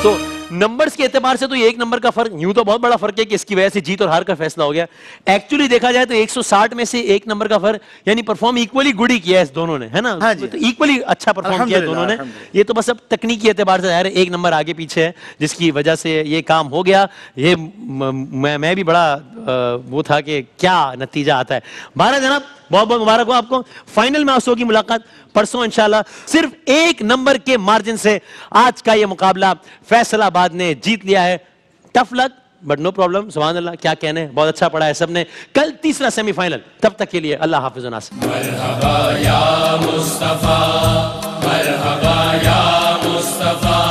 तो नंबर्स के एतबार से तो ये 1 नंबर का फर्क, यूं तो बहुत बड़ा फर्क है कि इसकी वजह से जीत और हार का फैसला हो गया। एक्चुअली देखा जाए तो 160 में से 1 नंबर का फर्क, यानी परफॉर्म इक्वली गुड ही किया है इस दोनों ने, है ना? हाँ जी। तो इक्वली अच्छा परफॉर्म किया दोनों ने। ये तो बस अब तकनीकी एतबार से यार 1 नंबर आगे पीछे है, जिसकी वजह से ये काम हो गया। ये मैं भी बड़ा वो था कि क्या नतीजा आता है। भारत जनाब, बहुत बहुत मुबारक हो आपको। फाइनल में आपसे होगी मुलाकात परसों इंशाल्लाह। सिर्फ 1 नंबर के मार्जिन से आज का ये मुकाबला फैसलाबाद ने जीत लिया है। Tough luck but no problem, सुभान अल्लाह, क्या कहने, बहुत अच्छा पढ़ा है सबने। कल तीसरा सेमीफाइनल, तब तक के लिए अल्लाह हाफिज़ व नासिर। मरहबा या मुस्तफा, मरहबा या मुस्तफा।